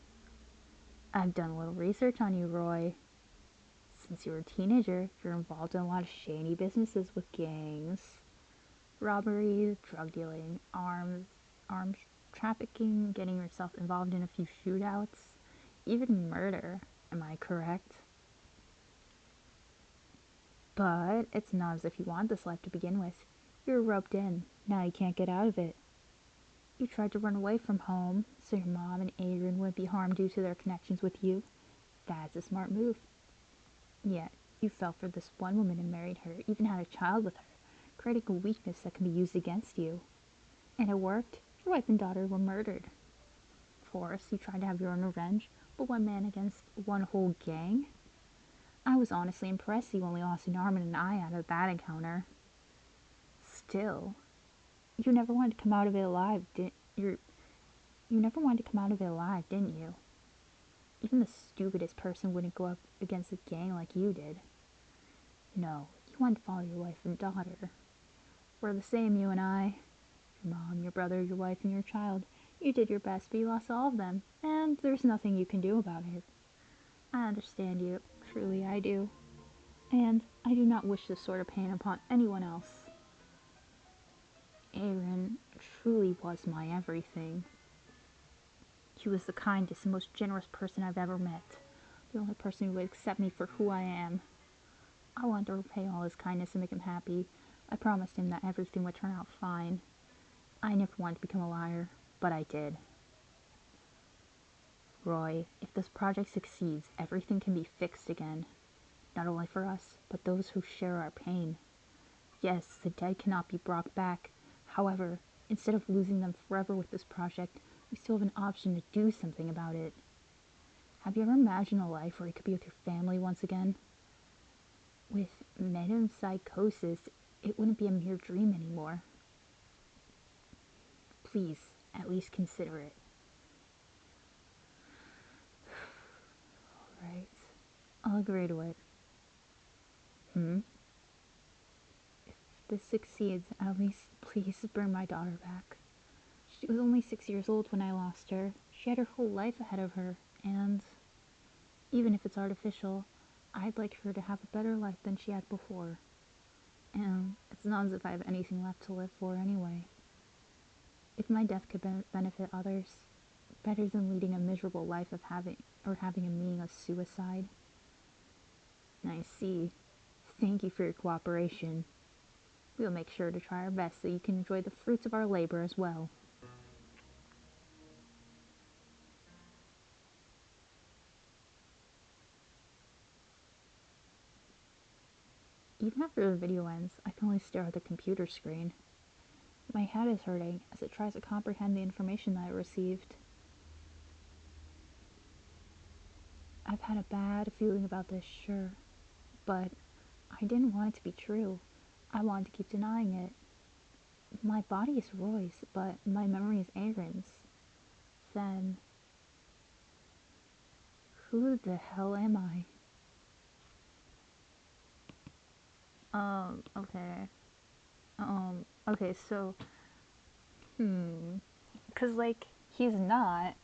I've done a little research on you, Roy. Since you were a teenager, you're involved in a lot of shady businesses with gangs, robberies, drug dealing, arms trafficking, getting yourself involved in a few shootouts, even murder. Am I correct? But it's not as if you want this life to begin with. You're roped in. Now you can't get out of it. You tried to run away from home so your mom and Adrian wouldn't be harmed due to their connections with you. That's a smart move. Yet, you fell for this one woman and married her, even had a child with her, creating a weakness that can be used against you. And it worked. Your wife and daughter were murdered. Of course, you tried to have your own revenge, but one man against one whole gang? I was honestly impressed you only lost an arm and an eye out of that encounter. Still, you never wanted to come out of it alive, didn't you? You never wanted to come out of it alive, didn't you? Even the stupidest person wouldn't go up against a gang like you did. No, you wanted to follow your wife and daughter. We're the same, you and I. Your mom, your brother, your wife, and your child. You did your best, but you lost all of them, and there's nothing you can do about it. I understand you. Truly, I do. And I do not wish this sort of pain upon anyone else. Aaron truly was my everything. He was the kindest and most generous person I've ever met. The only person who would accept me for who I am. I wanted to repay all his kindness and make him happy. I promised him that everything would turn out fine. I never wanted to become a liar, but I did. Roy, if this project succeeds, everything can be fixed again. Not only for us, but those who share our pain. Yes, the dead cannot be brought back. However, instead of losing them forever with this project, we still have an option to do something about it. Have you ever imagined a life where you could be with your family once again? With metempsychosis, it wouldn't be a mere dream anymore. Please, at least consider it. Right. I'll agree to it. Hmm? If this succeeds, at least please bring my daughter back. She was only 6 years old when I lost her. She had her whole life ahead of her, and even if it's artificial, I'd like her to have a better life than she had before. And it's not as if I have anything left to live for anyway. If my death could benefit others, better than leading a miserable life of having a meaningless suicide. I see. Thank you for your cooperation. We'll make sure to try our best so you can enjoy the fruits of our labor as well. Even after the video ends, I can only stare at the computer screen. My head is hurting as it tries to comprehend the information that I received. I've had a bad feeling about this, sure, but I didn't want it to be true. I wanted to keep denying it. My body is Roy's, but my memory is Aaron's. Then, who the hell am I? Okay. Okay, so, cause like, he's not,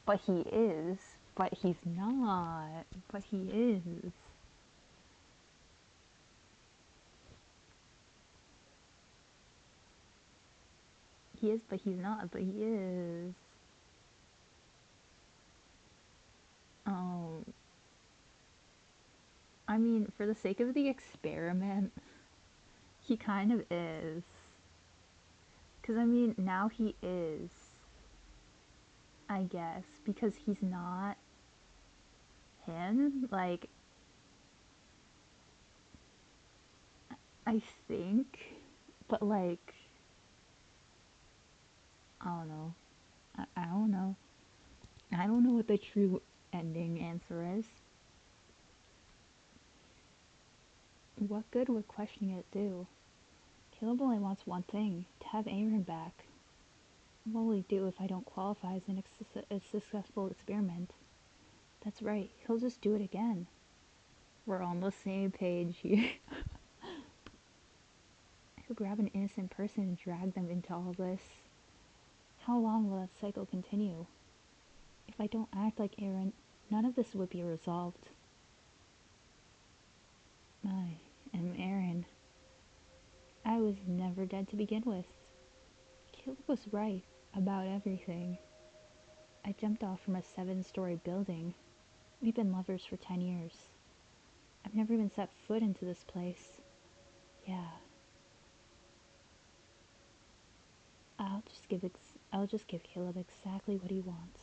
but he is, but he's not, but he is. He is, but he's not, but he is. Um, I mean, for the sake of the experiment, he kind of is. Cause I mean, now he is, I guess, because he's not him. Like, I think, but like, I don't know. I don't know. I don't know what the true ending answer is. What good would questioning it do? Caleb only wants one thing, to have Aaron back. What will he do if I don't qualify as a successful experiment? That's right, he'll just do it again. We're on the same page here. He'll grab an innocent person and drag them into all this. How long will that cycle continue? If I don't act like Aaron, none of this would be resolved. I am Aaron. I was never dead to begin with. Caleb was right about everything. I jumped off from a 7-story building. We've been lovers for 10 years. I've never even set foot into this place. Yeah. I'll just give Caleb exactly what he wants.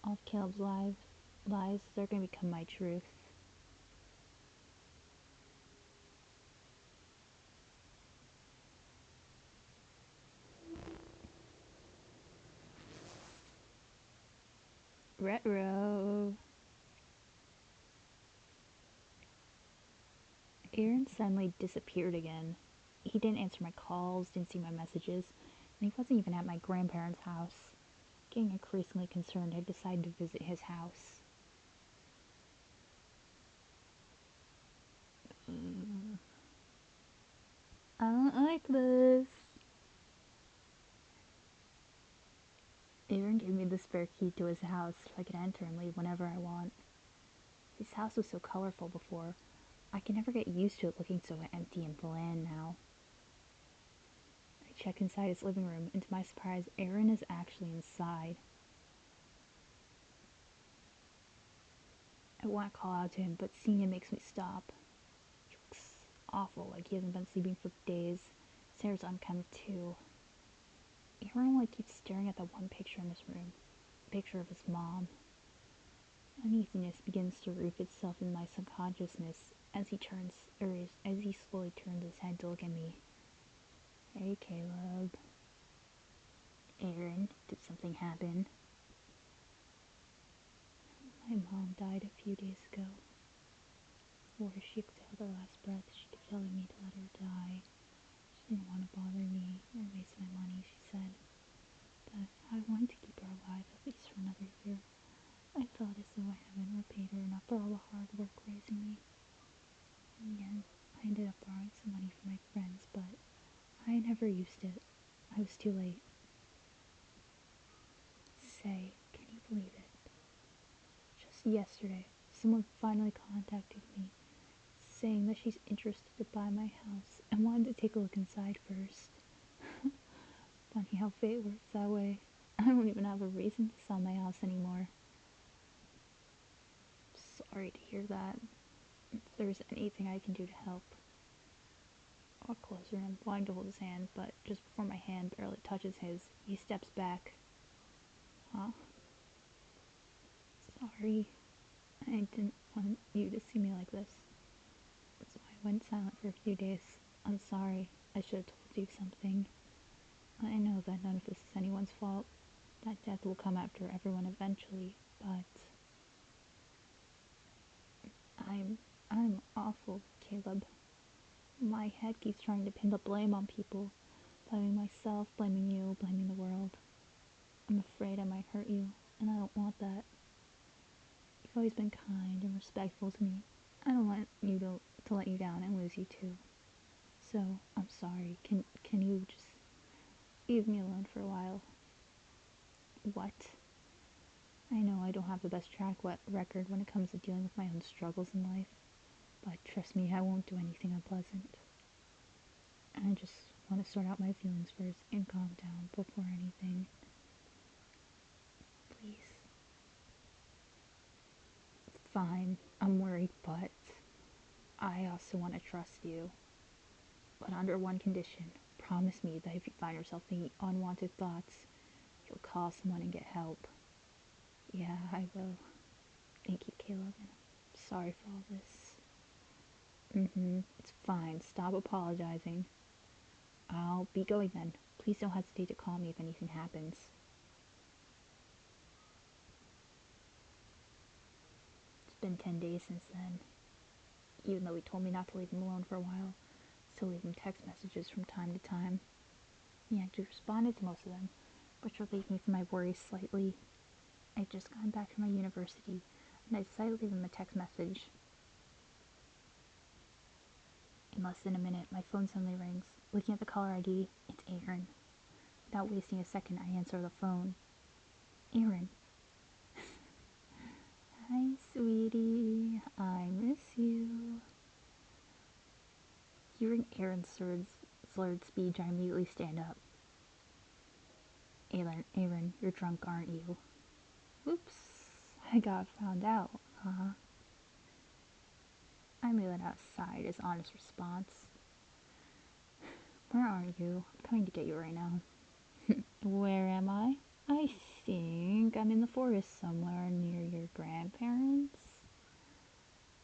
All of Caleb's lies, they're gonna become my truth. Retro. Aaron suddenly disappeared again. He didn't answer my calls, didn't see my messages, and he wasn't even at my grandparents' house. Getting increasingly concerned, I decided to visit his house. I don't like this. Aaron gave me the spare key to his house so I could enter and leave whenever I want. His house was so colorful before. I can never get used to it looking so empty and bland now. I check inside his living room, and to my surprise, Aaron is actually inside. I want to call out to him, but seeing him makes me stop. He looks awful, like he hasn't been sleeping for days. His hair's unkempt too. Aaron only keeps staring at the one picture in his room, a picture of his mom. Uneasiness begins to root itself in my subconsciousness as as he slowly turns his head to look at me. Hey, Caleb. Aaron, did something happen? My mom died a few days ago. Before she exhaled her last breath, she kept telling me to let her die. She didn't want to bother me or waste my money, she said. But I wanted to keep her alive at least for another year. I felt as though I haven't repaid her enough for all the hard work raising me. In the end, I ended up borrowing some money from my friends, but I never used it. I was too late. Say, can you believe it? Just yesterday, someone finally contacted me, saying that she's interested to buy my house and wanted to take a look inside first. Funny how fate works that way. I don't even have a reason to sell my house anymore. Sorry to hear that. If there's anything I can do to help. I walk closer and I'm wanting to hold his hand, but just before my hand barely touches his, he steps back. Huh? Sorry. I didn't want you to see me like this. So I went silent for a few days. I'm sorry. I should have told you something. I know that none of this is anyone's fault. That death will come after everyone eventually, but I'm awful, Caleb. My head keeps trying to pin the blame on people. Blaming myself, blaming you, blaming the world. I'm afraid I might hurt you, and I don't want that. You've always been kind and respectful to me. I don't want you to let you down and lose you too. So, I'm sorry. Can you just leave me alone for a while? What? I know I don't have the best record when it comes to dealing with my own struggles in life, but trust me, I won't do anything unpleasant. I just want to sort out my feelings first and calm down before anything. Please. Fine, I'm worried, but I also want to trust you. But under one condition. Promise me that if you find yourself thinking unwanted thoughts, you'll call someone and get help. Yeah, I will. Thank you, Caleb, and I'm sorry for all this. It's fine. Stop apologizing. I'll be going then. Please don't hesitate to call me if anything happens. It's been 10 days since then. Even though he told me not to leave him alone for a while, I still leave him text messages from time to time. He actually responded to most of them, which relieved me from my worries slightly. I'd just gotten back from my university, and I decided to leave him a text message. In less than a minute, my phone suddenly rings. Looking at the caller ID, it's Aaron. Without wasting a second, I answer the phone. Aaron. Hi, sweetie. I miss you. Hearing Aaron's slurred speech, I immediately stand up. Aaron, you're drunk, aren't you? Oops. I got found out, huh? I made it outside, his honest response. Where are you? I'm coming to get you right now. Where am I? I think I'm in the forest somewhere near your grandparents.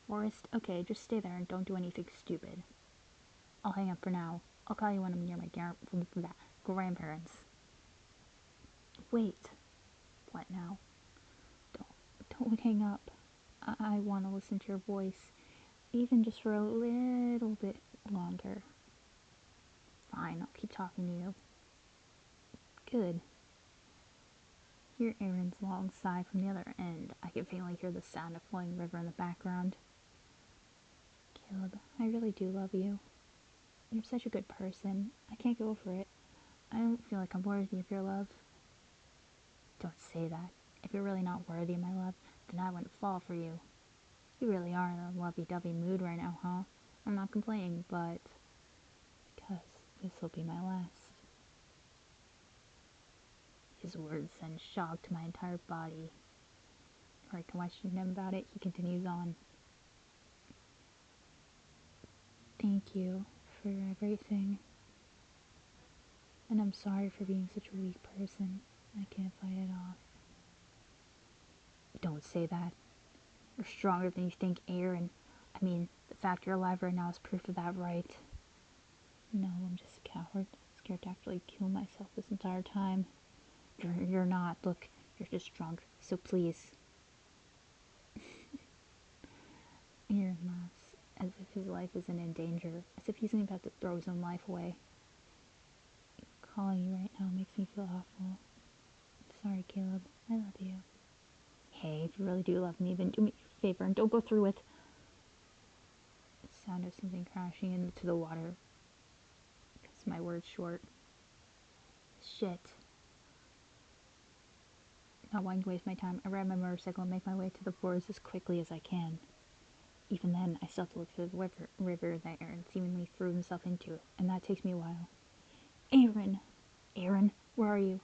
Forest? Okay, just stay there and don't do anything stupid. I'll hang up for now. I'll call you when I'm near my grandparents. Wait. What now? Don't hang up. I want to listen to your voice, even just for a little bit longer. Fine, I'll keep talking to you. Good. Hear Aaron's long sigh from the other end. I can faintly hear the sound of flowing river in the background. Caleb, I really do love you. You're such a good person. I can't get over it. I don't feel like I'm worthy of your love. Don't say that. If you're really not worthy of my love, then I wouldn't fall for you. You really are in a lovey-dovey mood right now, huh? I'm not complaining, but because this will be my last. His words send shock to my entire body. Before I can question him about it, he continues on. Thank you for everything. And I'm sorry for being such a weak person. I can't fight it off. Don't say that. You're stronger than you think, Aaron. I mean, the fact you're alive right now is proof of that, right? No, I'm just a coward. Scared to actually kill myself this entire time. You're not. Look, you're just drunk. So please. Aaron laughs, as if his life isn't in danger, as if he's about to throw his own life away. Calling you right now makes me feel awful. Sorry, Caleb. I love you. Hey, if you really do love me, then do me a favor and don't go through with the sound of something crashing into the water. Cuts my words short. Shit. Not wanting to waste my time, I grab my motorcycle and make my way to the forest as quickly as I can. Even then, I still have to look for the river that Aaron seemingly threw himself into, and that takes me a while. Aaron! Aaron, where are you?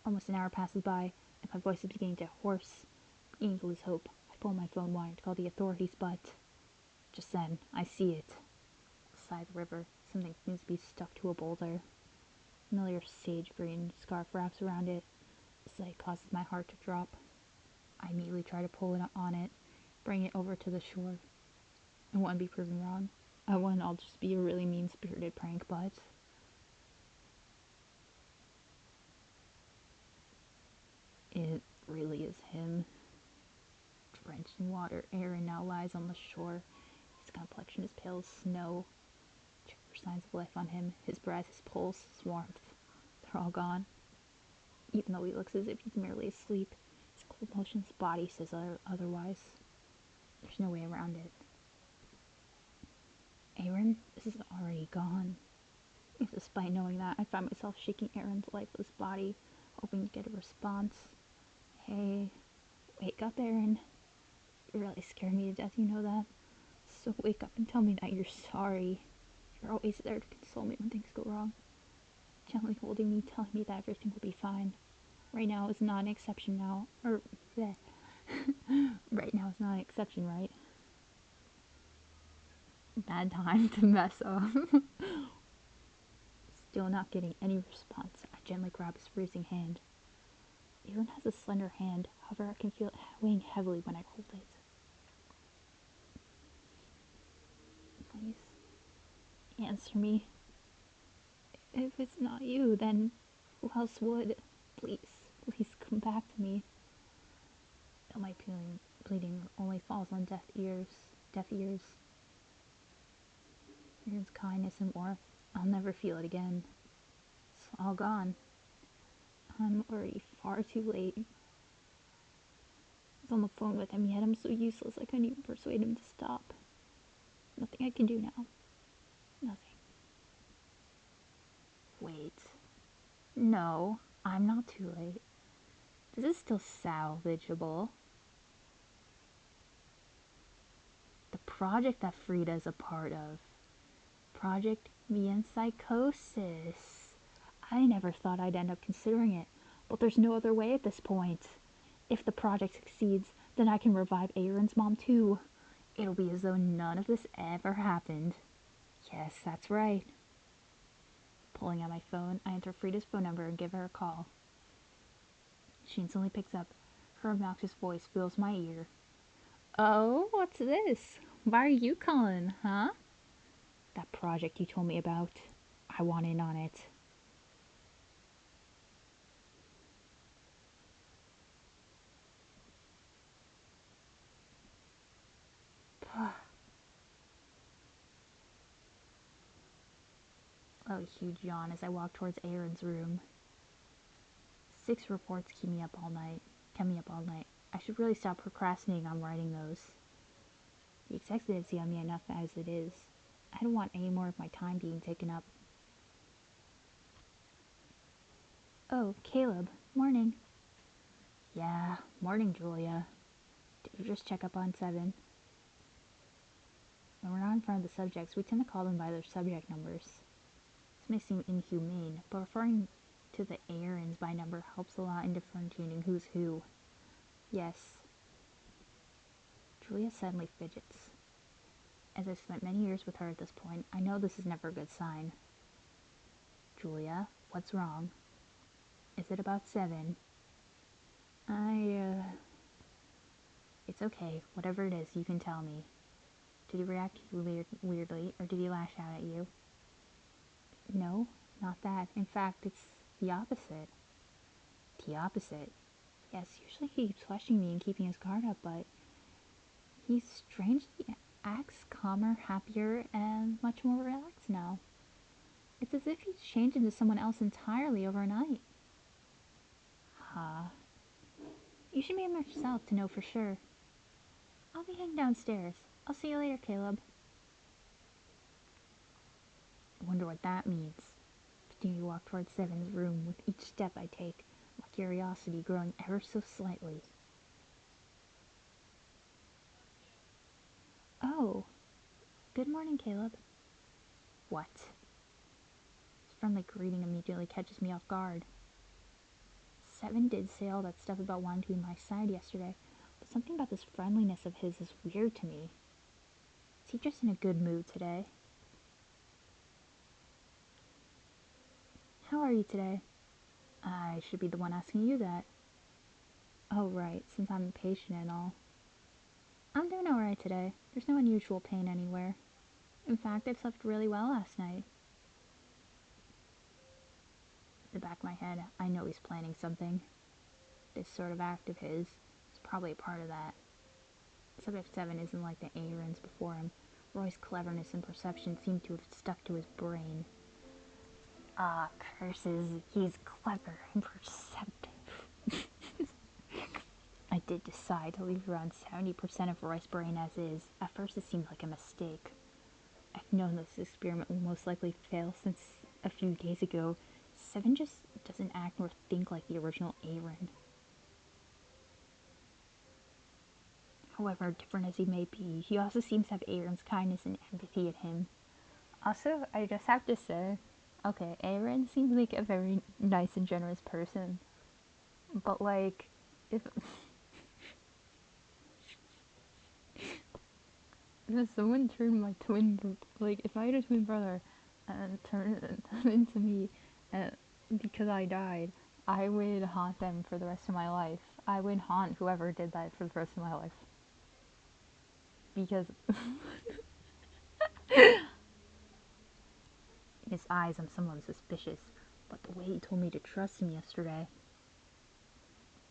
Almost an hour passes by, and my voice is beginning to hoarse, beginning to lose hope. I pull my phone wire to call the authorities, but just then, I see it. Beside the river, something seems to be stuck to a boulder. A familiar sage green scarf wraps around it. The sight causes my heart to drop. I immediately try to pull it on it, bring it over to the shore. I want to be proven wrong. I want I'll just be a really mean-spirited prank, but it really is him. Drenched in water, Aaron now lies on the shore. His complexion is pale as snow. Check for signs of life on him. His breath, his pulse, his warmth. They're all gone. Even though he looks as if he's merely asleep, his cold, motionless body says otherwise. There's no way around it. Aaron, this is already gone. Despite knowing that, I find myself shaking Aaron's lifeless body, hoping to get a response. Hey, wake up, Aaron. You're really scaring me to death, you know that? So wake up and tell me that you're sorry. You're always there to console me when things go wrong. Gently holding me, telling me that everything will be fine. Right now is not an exception now. Bleh. Right now is not an exception, right? Bad time to mess up. Still not getting any response. I gently grab his freezing hand. Aaron has a slender hand, however I can feel it weighing heavily when I hold it. Please, answer me. If it's not you, then who else would? Please, please come back to me. Though my pleading only falls on deaf ears. Aaron's kindness and warmth, I'll never feel it again. It's all gone. I'm already far too late. I was on the phone with him, yet I'm so useless I couldn't even persuade him to stop. Nothing I can do now. Nothing. Wait. No, I'm not too late. This is still salvageable. The project that Frida is a part of. Project Me and Psychosis. I never thought I'd end up considering it, but there's no other way at this point. If the project succeeds, then I can revive Aaron's mom too. It'll be as though none of this ever happened. Yes, that's right. Pulling out my phone, I enter Frida's phone number and give her a call. She instantly picks up. Her obnoxious voice fills my ear. Oh, what's this? Why are you calling, huh? That project you told me about. I want in on it. A huge yawn as I walk towards Aaron's room. 6 reports keep me up all night. Kept me up all night. I should really stop procrastinating on writing those. The executives see on me enough as it is. I don't want any more of my time being taken up. Oh, Caleb. Morning. Yeah, morning, Julia. Did you just check up on Seven? When we're not in front of the subjects, we tend to call them by their subject numbers. This may seem inhumane, but referring to the Aarons by number helps a lot in differentiating who's who. Yes. Julia suddenly fidgets. As I've spent many years with her at this point, I know this is never a good sign. Julia, what's wrong? Is it about Seven? It's okay. Whatever it is, you can tell me. Did he react weirdly, or did he lash out at you? No, not that. In fact, it's the opposite. The opposite? Yes, usually he keeps questioning me and keeping his guard up, but he strangely acts calmer, happier, and much more relaxed now. It's as if he's changed into someone else entirely overnight. Huh. You should meet him yourself to know for sure. I'll be heading downstairs. I'll see you later, Caleb. I wonder what that means. Continue to walk towards Seven's room with each step I take, my curiosity growing ever so slightly. Oh, good morning, Caleb. What? His friendly greeting immediately catches me off guard. Seven did say all that stuff about wanting to be my side yesterday, but something about this friendliness of his is weird to me. Is he just in a good mood today? How are you today? I should be the one asking you that. Oh, right, since I'm impatient and all. I'm doing alright today. There's no unusual pain anywhere. In fact, I've slept really well last night. In the back of my head, I know he's planning something. This sort of act of his is probably a part of that. Subject 7 isn't like the Aarons before him. Roy's cleverness and perception seem to have stuck to his brain. Ah, curses, he's clever and perceptive. I did decide to leave around 70% of Roy's brain as is. At first it seemed like a mistake. I've known this experiment will most likely fail since a few days ago. Seven just doesn't act nor think like the original Aaron. However different as he may be, he also seems to have Aaron's kindness and empathy in him. Also, I just have to say, okay, Aaron seems like a very nice and generous person. But, like, if someone turned my like, if I had a twin brother and turned into me because I died, I would haunt them for the rest of my life. I would haunt whoever did that for the rest of my life. Because in his eyes, I'm somewhat suspicious, but the way he told me to trust him yesterday,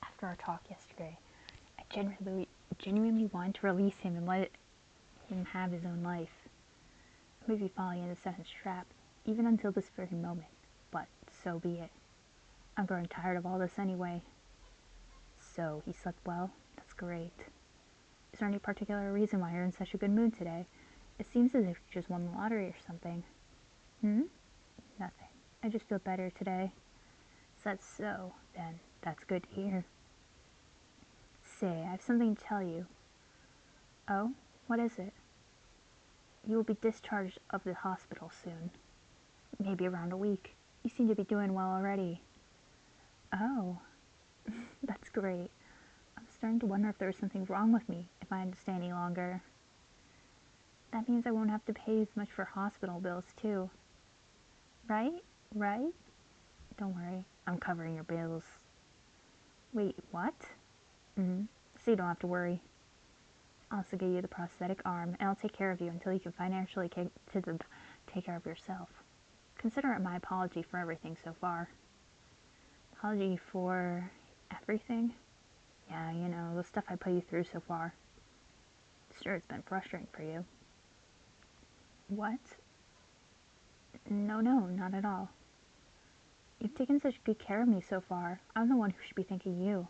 after our talk yesterday, I genuinely wanted to release him and let him have his own life. I may be falling into Seven's trap, even until this very moment, but so be it. I'm growing tired of all this anyway. So, he slept well? That's great. Is there any particular reason why you're in such a good mood today? It seems as if you just won the lottery or something. Nothing. I just feel better today. Is that so? Then that's good to hear. Say, I have something to tell you. Oh? What is it? You will be discharged of the hospital soon. Maybe around a week. You seem to be doing well already. Oh. That's great. I'm starting to wonder if there is something wrong with me, if I understand any longer. That means I won't have to pay as much for hospital bills, too. Right? Right? Don't worry, I'm covering your bills. Wait, what? Mm-hmm. So you don't have to worry. I'll also give you the prosthetic arm, and I'll take care of you until you can financially take care of yourself. Consider it my apology for everything so far. Apology for everything? Yeah, you know, the stuff I put you through so far. Sure, it's been frustrating for you. What? No, no, not at all. You've taken such good care of me so far. I'm the one who should be thanking you.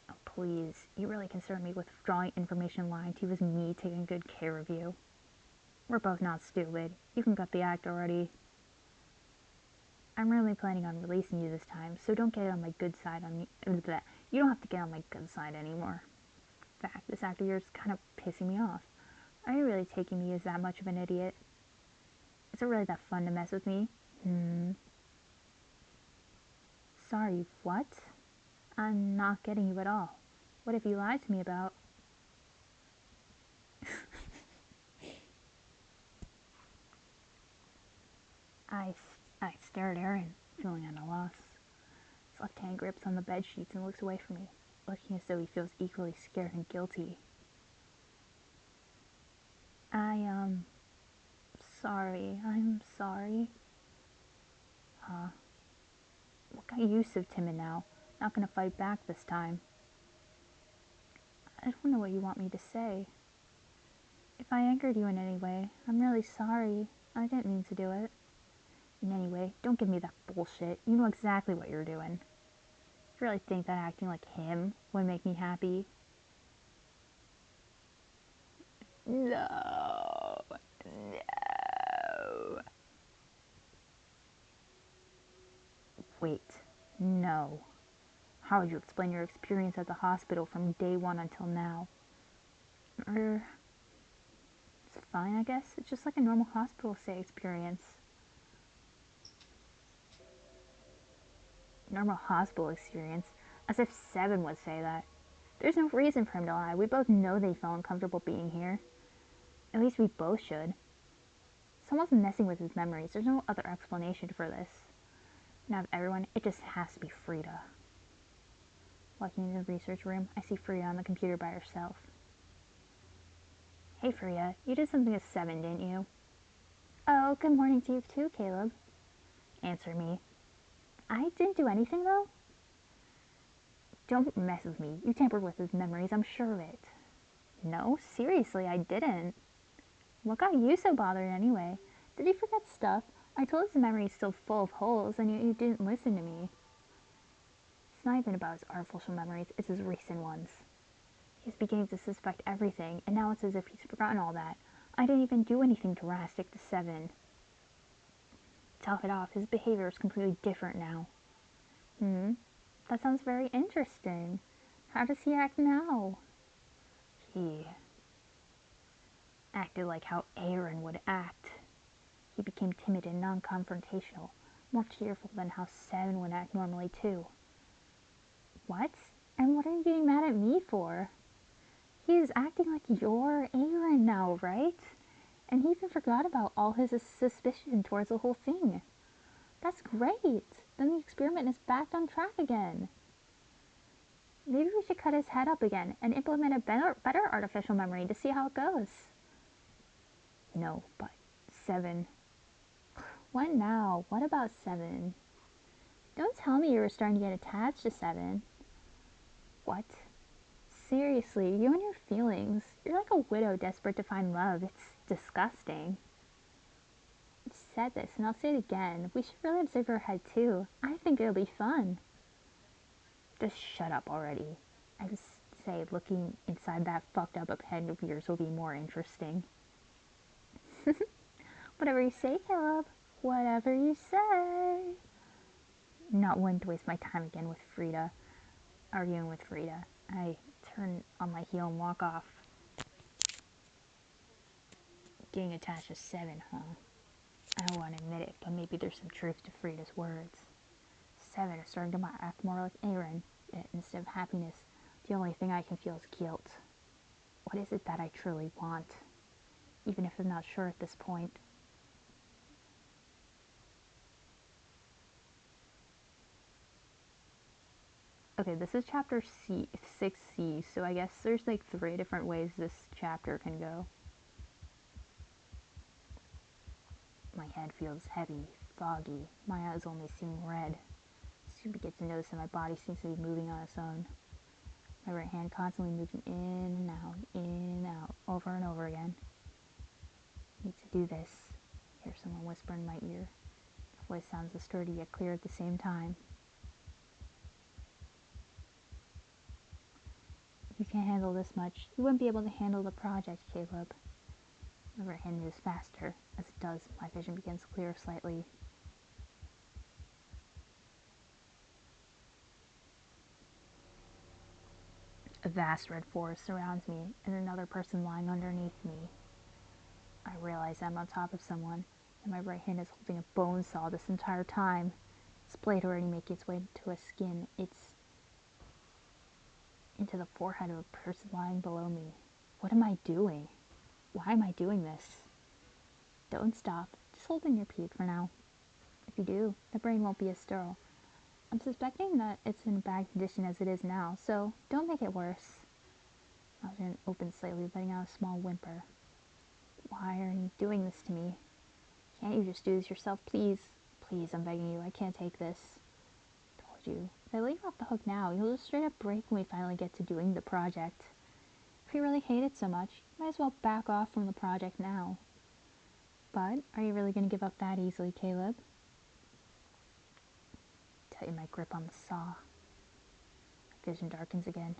Oh, please. You really concern me with withdrawing information lying to you as me taking good care of you. We're both not stupid. You can gut the act already. I'm really planning on releasing you this time, so don't get on my good side on me. You don't have to get on my good side anymore. In fact, this act of yours is kind of pissing me off. Are you really taking me as that much of an idiot? Is it really that fun to mess with me? Sorry, what? I'm not getting you at all. What have you lied to me about? I, I stare at Aaron, feeling at a loss. His left hand grips on the bed sheets and looks away from me, looking as though he feels equally scared and guilty. Sorry. I'm sorry. Huh? What got you so timid now? Not gonna fight back this time. I don't know what you want me to say. If I angered you in any way, I'm really sorry. I didn't mean to do it. In any way, don't give me that bullshit. You know exactly what you're doing. You really think that acting like him would make me happy? No. No. Wait. No. How would you explain your experience at the hospital from day one until now? It's fine, I guess. It's just like a normal hospital stay experience. Normal hospital experience? As if Seven would say that. There's no reason for him to lie. We both know that he felt uncomfortable being here. At least we both should. Someone's messing with his memories. There's no other explanation for this. And out of everyone, it just has to be Frida. Walking into the research room, I see Frida on the computer by herself. Hey Frida, you did something with Seven, didn't you? Oh, good morning to you too, Caleb. Answer me. I didn't do anything though? Don't mess with me. You tampered with his memories, I'm sure of it. No, seriously, I didn't. What got you so bothered anyway? Did he forget stuff? I told his memory's still full of holes, and you didn't listen to me. It's not even about his artificial memories, it's his recent ones. He's beginning to suspect everything, and now it's as if he's forgotten all that. I didn't even do anything drastic to Seven. To top it off, his behavior is completely different now. That sounds very interesting. How does he act now? He acted like how Aaron would act. He became timid and non-confrontational, more cheerful than how Seven would act normally too. What? And what are you getting mad at me for? He is acting like you're Aaron now, right? And he even forgot about all his suspicion towards the whole thing. That's great! Then the experiment is back on track again. Maybe we should cut his head up again and implement a better artificial memory to see how it goes. No, but Seven. What now? What about Seven? Don't tell me you were starting to get attached to Seven. What? Seriously, you and your feelings. You're like a widow desperate to find love. It's disgusting. I've said this, and I'll say it again. We should really observe her head, too. I think it'll be fun. Just shut up already. I just say looking inside that fucked up head of yours will be more interesting. Whatever you say, Caleb. Whatever you say. Not willing to waste my time again with Frida. Arguing with Frida. I turn on my heel and walk off. Getting attached to Seven, huh? I don't want to admit it, but maybe there's some truth to Frida's words. Seven is starting to act more like Aaron. Yet instead of happiness, the only thing I can feel is guilt. What is it that I truly want? even if I'm not sure at this point. Okay, this is chapter 6C, so I guess there's like 3 different ways this chapter can go. My head feels heavy, foggy. My eyes only seem red. I soon begin to notice that my body seems to be moving on its own. My right hand constantly moving in and out, over and over again. I need to do this. I hear someone whisper in my ear. The voice sounds sturdy yet clear at the same time. You can't handle this much. You wouldn't be able to handle the project, Caleb. My right hand moves faster. As it does, my vision begins to clear slightly. A vast red forest surrounds me, and another person lying underneath me. I realize I'm on top of someone, and my right hand is holding a bone saw this entire time. Its blade already making its way into a skin. It's into the forehead of a person lying below me. What am I doing? Why am I doing this? Don't stop. Just hold in your pube for now. If you do, the brain won't be as sterile. I'm suspecting that it's in bad condition as it is now, so don't make it worse. My mouth opened slightly, letting out a small whimper. Why are you doing this to me? Can't you just do this yourself, please? Please, I'm begging you, I can't take this. I told you, if I let you off the hook now, you'll just straight up break when we finally get to doing the project. If you really hate it so much, you might as well back off from the project now. But, are you really going to give up that easily, Caleb? Tighten my grip on the saw. My vision darkens again.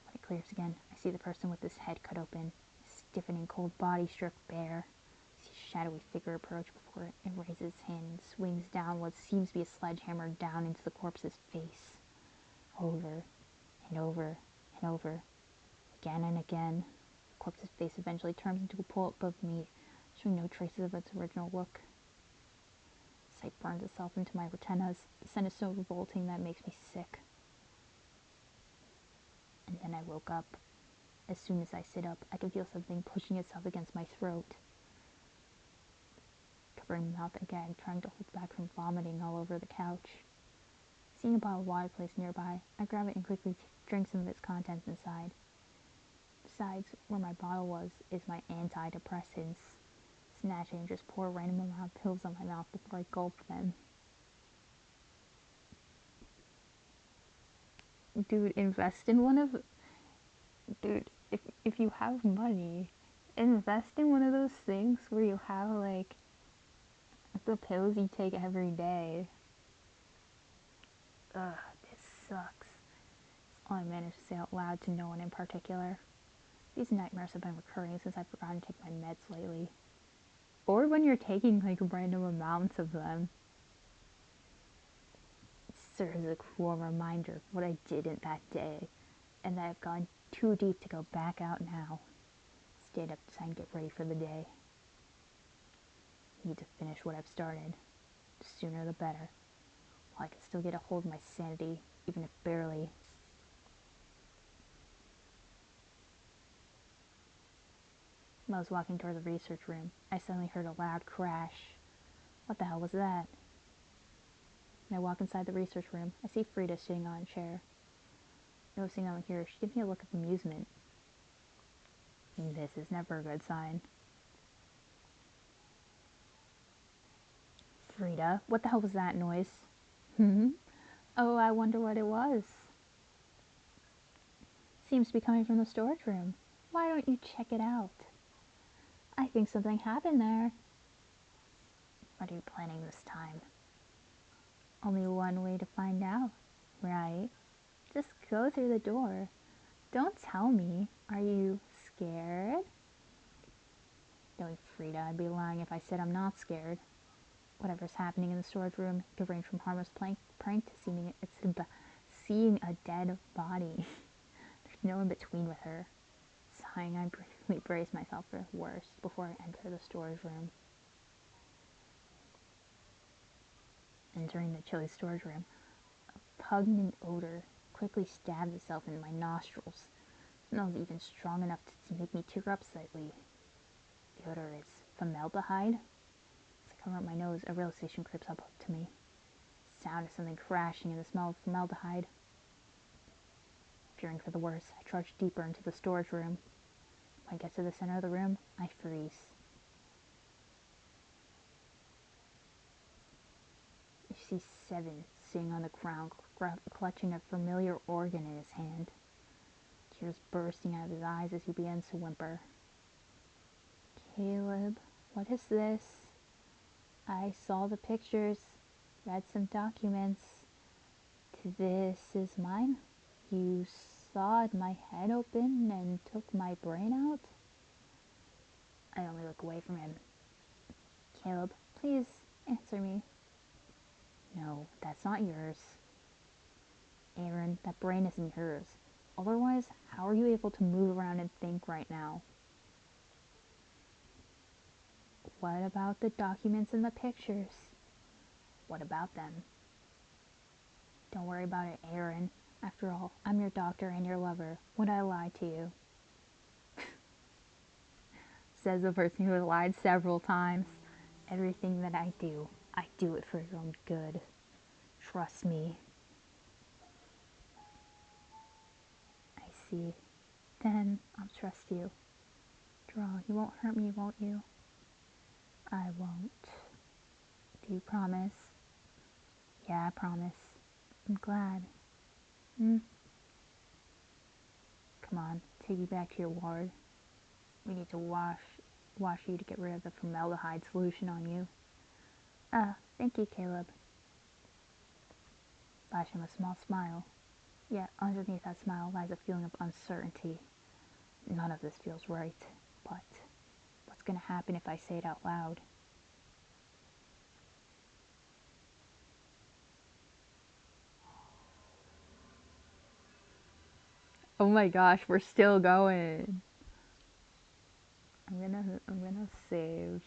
When it clears again, I see the person with his head cut open, his stiffening cold body stripped bare. I see a shadowy figure approach before it raises its hand and swings down what seems to be a sledgehammer down into the corpse's face. Over and over and over, again and again. The corpse's face eventually turns into a pool above me, showing no traces of its original look. The sight burns itself into my retinas. The scent is so revolting that it makes me sick. And then I woke up. As soon as I sit up, I can feel something pushing itself against my throat. Covering my mouth and gag, trying to hold back from vomiting all over the couch. Seeing a bottle of water placed nearby, I grab it and quickly drink some of its contents inside. Besides, where my bottle was is my antidepressants. Snatch it and just pour a random amount of pills on my mouth before I gulp them. Dude, invest in one of... Dude, if you have money, invest in one of those things where you have, like, the pills you take every day. Ugh, this sucks. That's all I managed to say out loud to no one in particular. These nightmares have been recurring since I've forgotten to take my meds lately. Or when you're taking, like, random amounts of them. It serves as a cool reminder of what I didn't that day, and that I've gone too deep to go back out now. Stand up and get ready for the day. I need to finish what I've started. The sooner the better. While I can still get a hold of my sanity, even if barely. When I was walking toward the research room, I suddenly heard a loud crash. What the hell was that? When I walk inside the research room, I see Frida sitting on a chair. Noticing I'm here, she gives me a look of amusement. This is never a good sign. Frida, what the hell was that noise? Oh, I wonder what it was. Seems to be coming from the storage room. Why don't you check it out? I think something happened there. What are you planning this time? Only one way to find out, right? Just go through the door. Don't tell me. Are you scared? Knowing Frida, I'd be lying if I said I'm not scared. Whatever's happening in the storage room could range from harmless prank to seeing a dead body. There's no in between with her. Sighing, I briefly brace myself for the worst before I enter the storage room. Entering the chilly storage room, a pungent odor quickly stabbed itself in my nostrils. Smells even strong enough to make me tear up slightly. The odor is formaldehyde. As I cover up my nose, a realization creeps up to me. The sound of something crashing and the smell of formaldehyde. Fearing for the worst, I trudge deeper into the storage room. When I get to the center of the room, I freeze. I see Seven sitting on the ground, clutching a familiar organ in his hand. Tears bursting out of his eyes as he begins to whimper. Caleb, what is this? I saw the pictures, read some documents. This is mine? You sawed my head open and took my brain out? I only look away from him. Caleb, please answer me. No, that's not yours. Aaron, that brain isn't yours. Otherwise, how are you able to move around and think right now? What about the documents and the pictures? What about them? Don't worry about it, Aaron. After all, I'm your doctor and your lover. Would I lie to you? Says the person who has lied several times. Everything that I do it for your own good. Trust me. I see. Then I'll trust you. Draw, you won't hurt me, won't you? I won't. Do you promise? Yeah, I promise. I'm glad. Hmm? Come on, take you back to your ward. We need to wash you to get rid of the formaldehyde solution on you. Thank you, Caleb. Flash him a small smile. Yet underneath that smile lies a feeling of uncertainty. None of this feels right, but what's going to happen if I say it out loud? Oh my gosh, we're still going. I'm gonna save.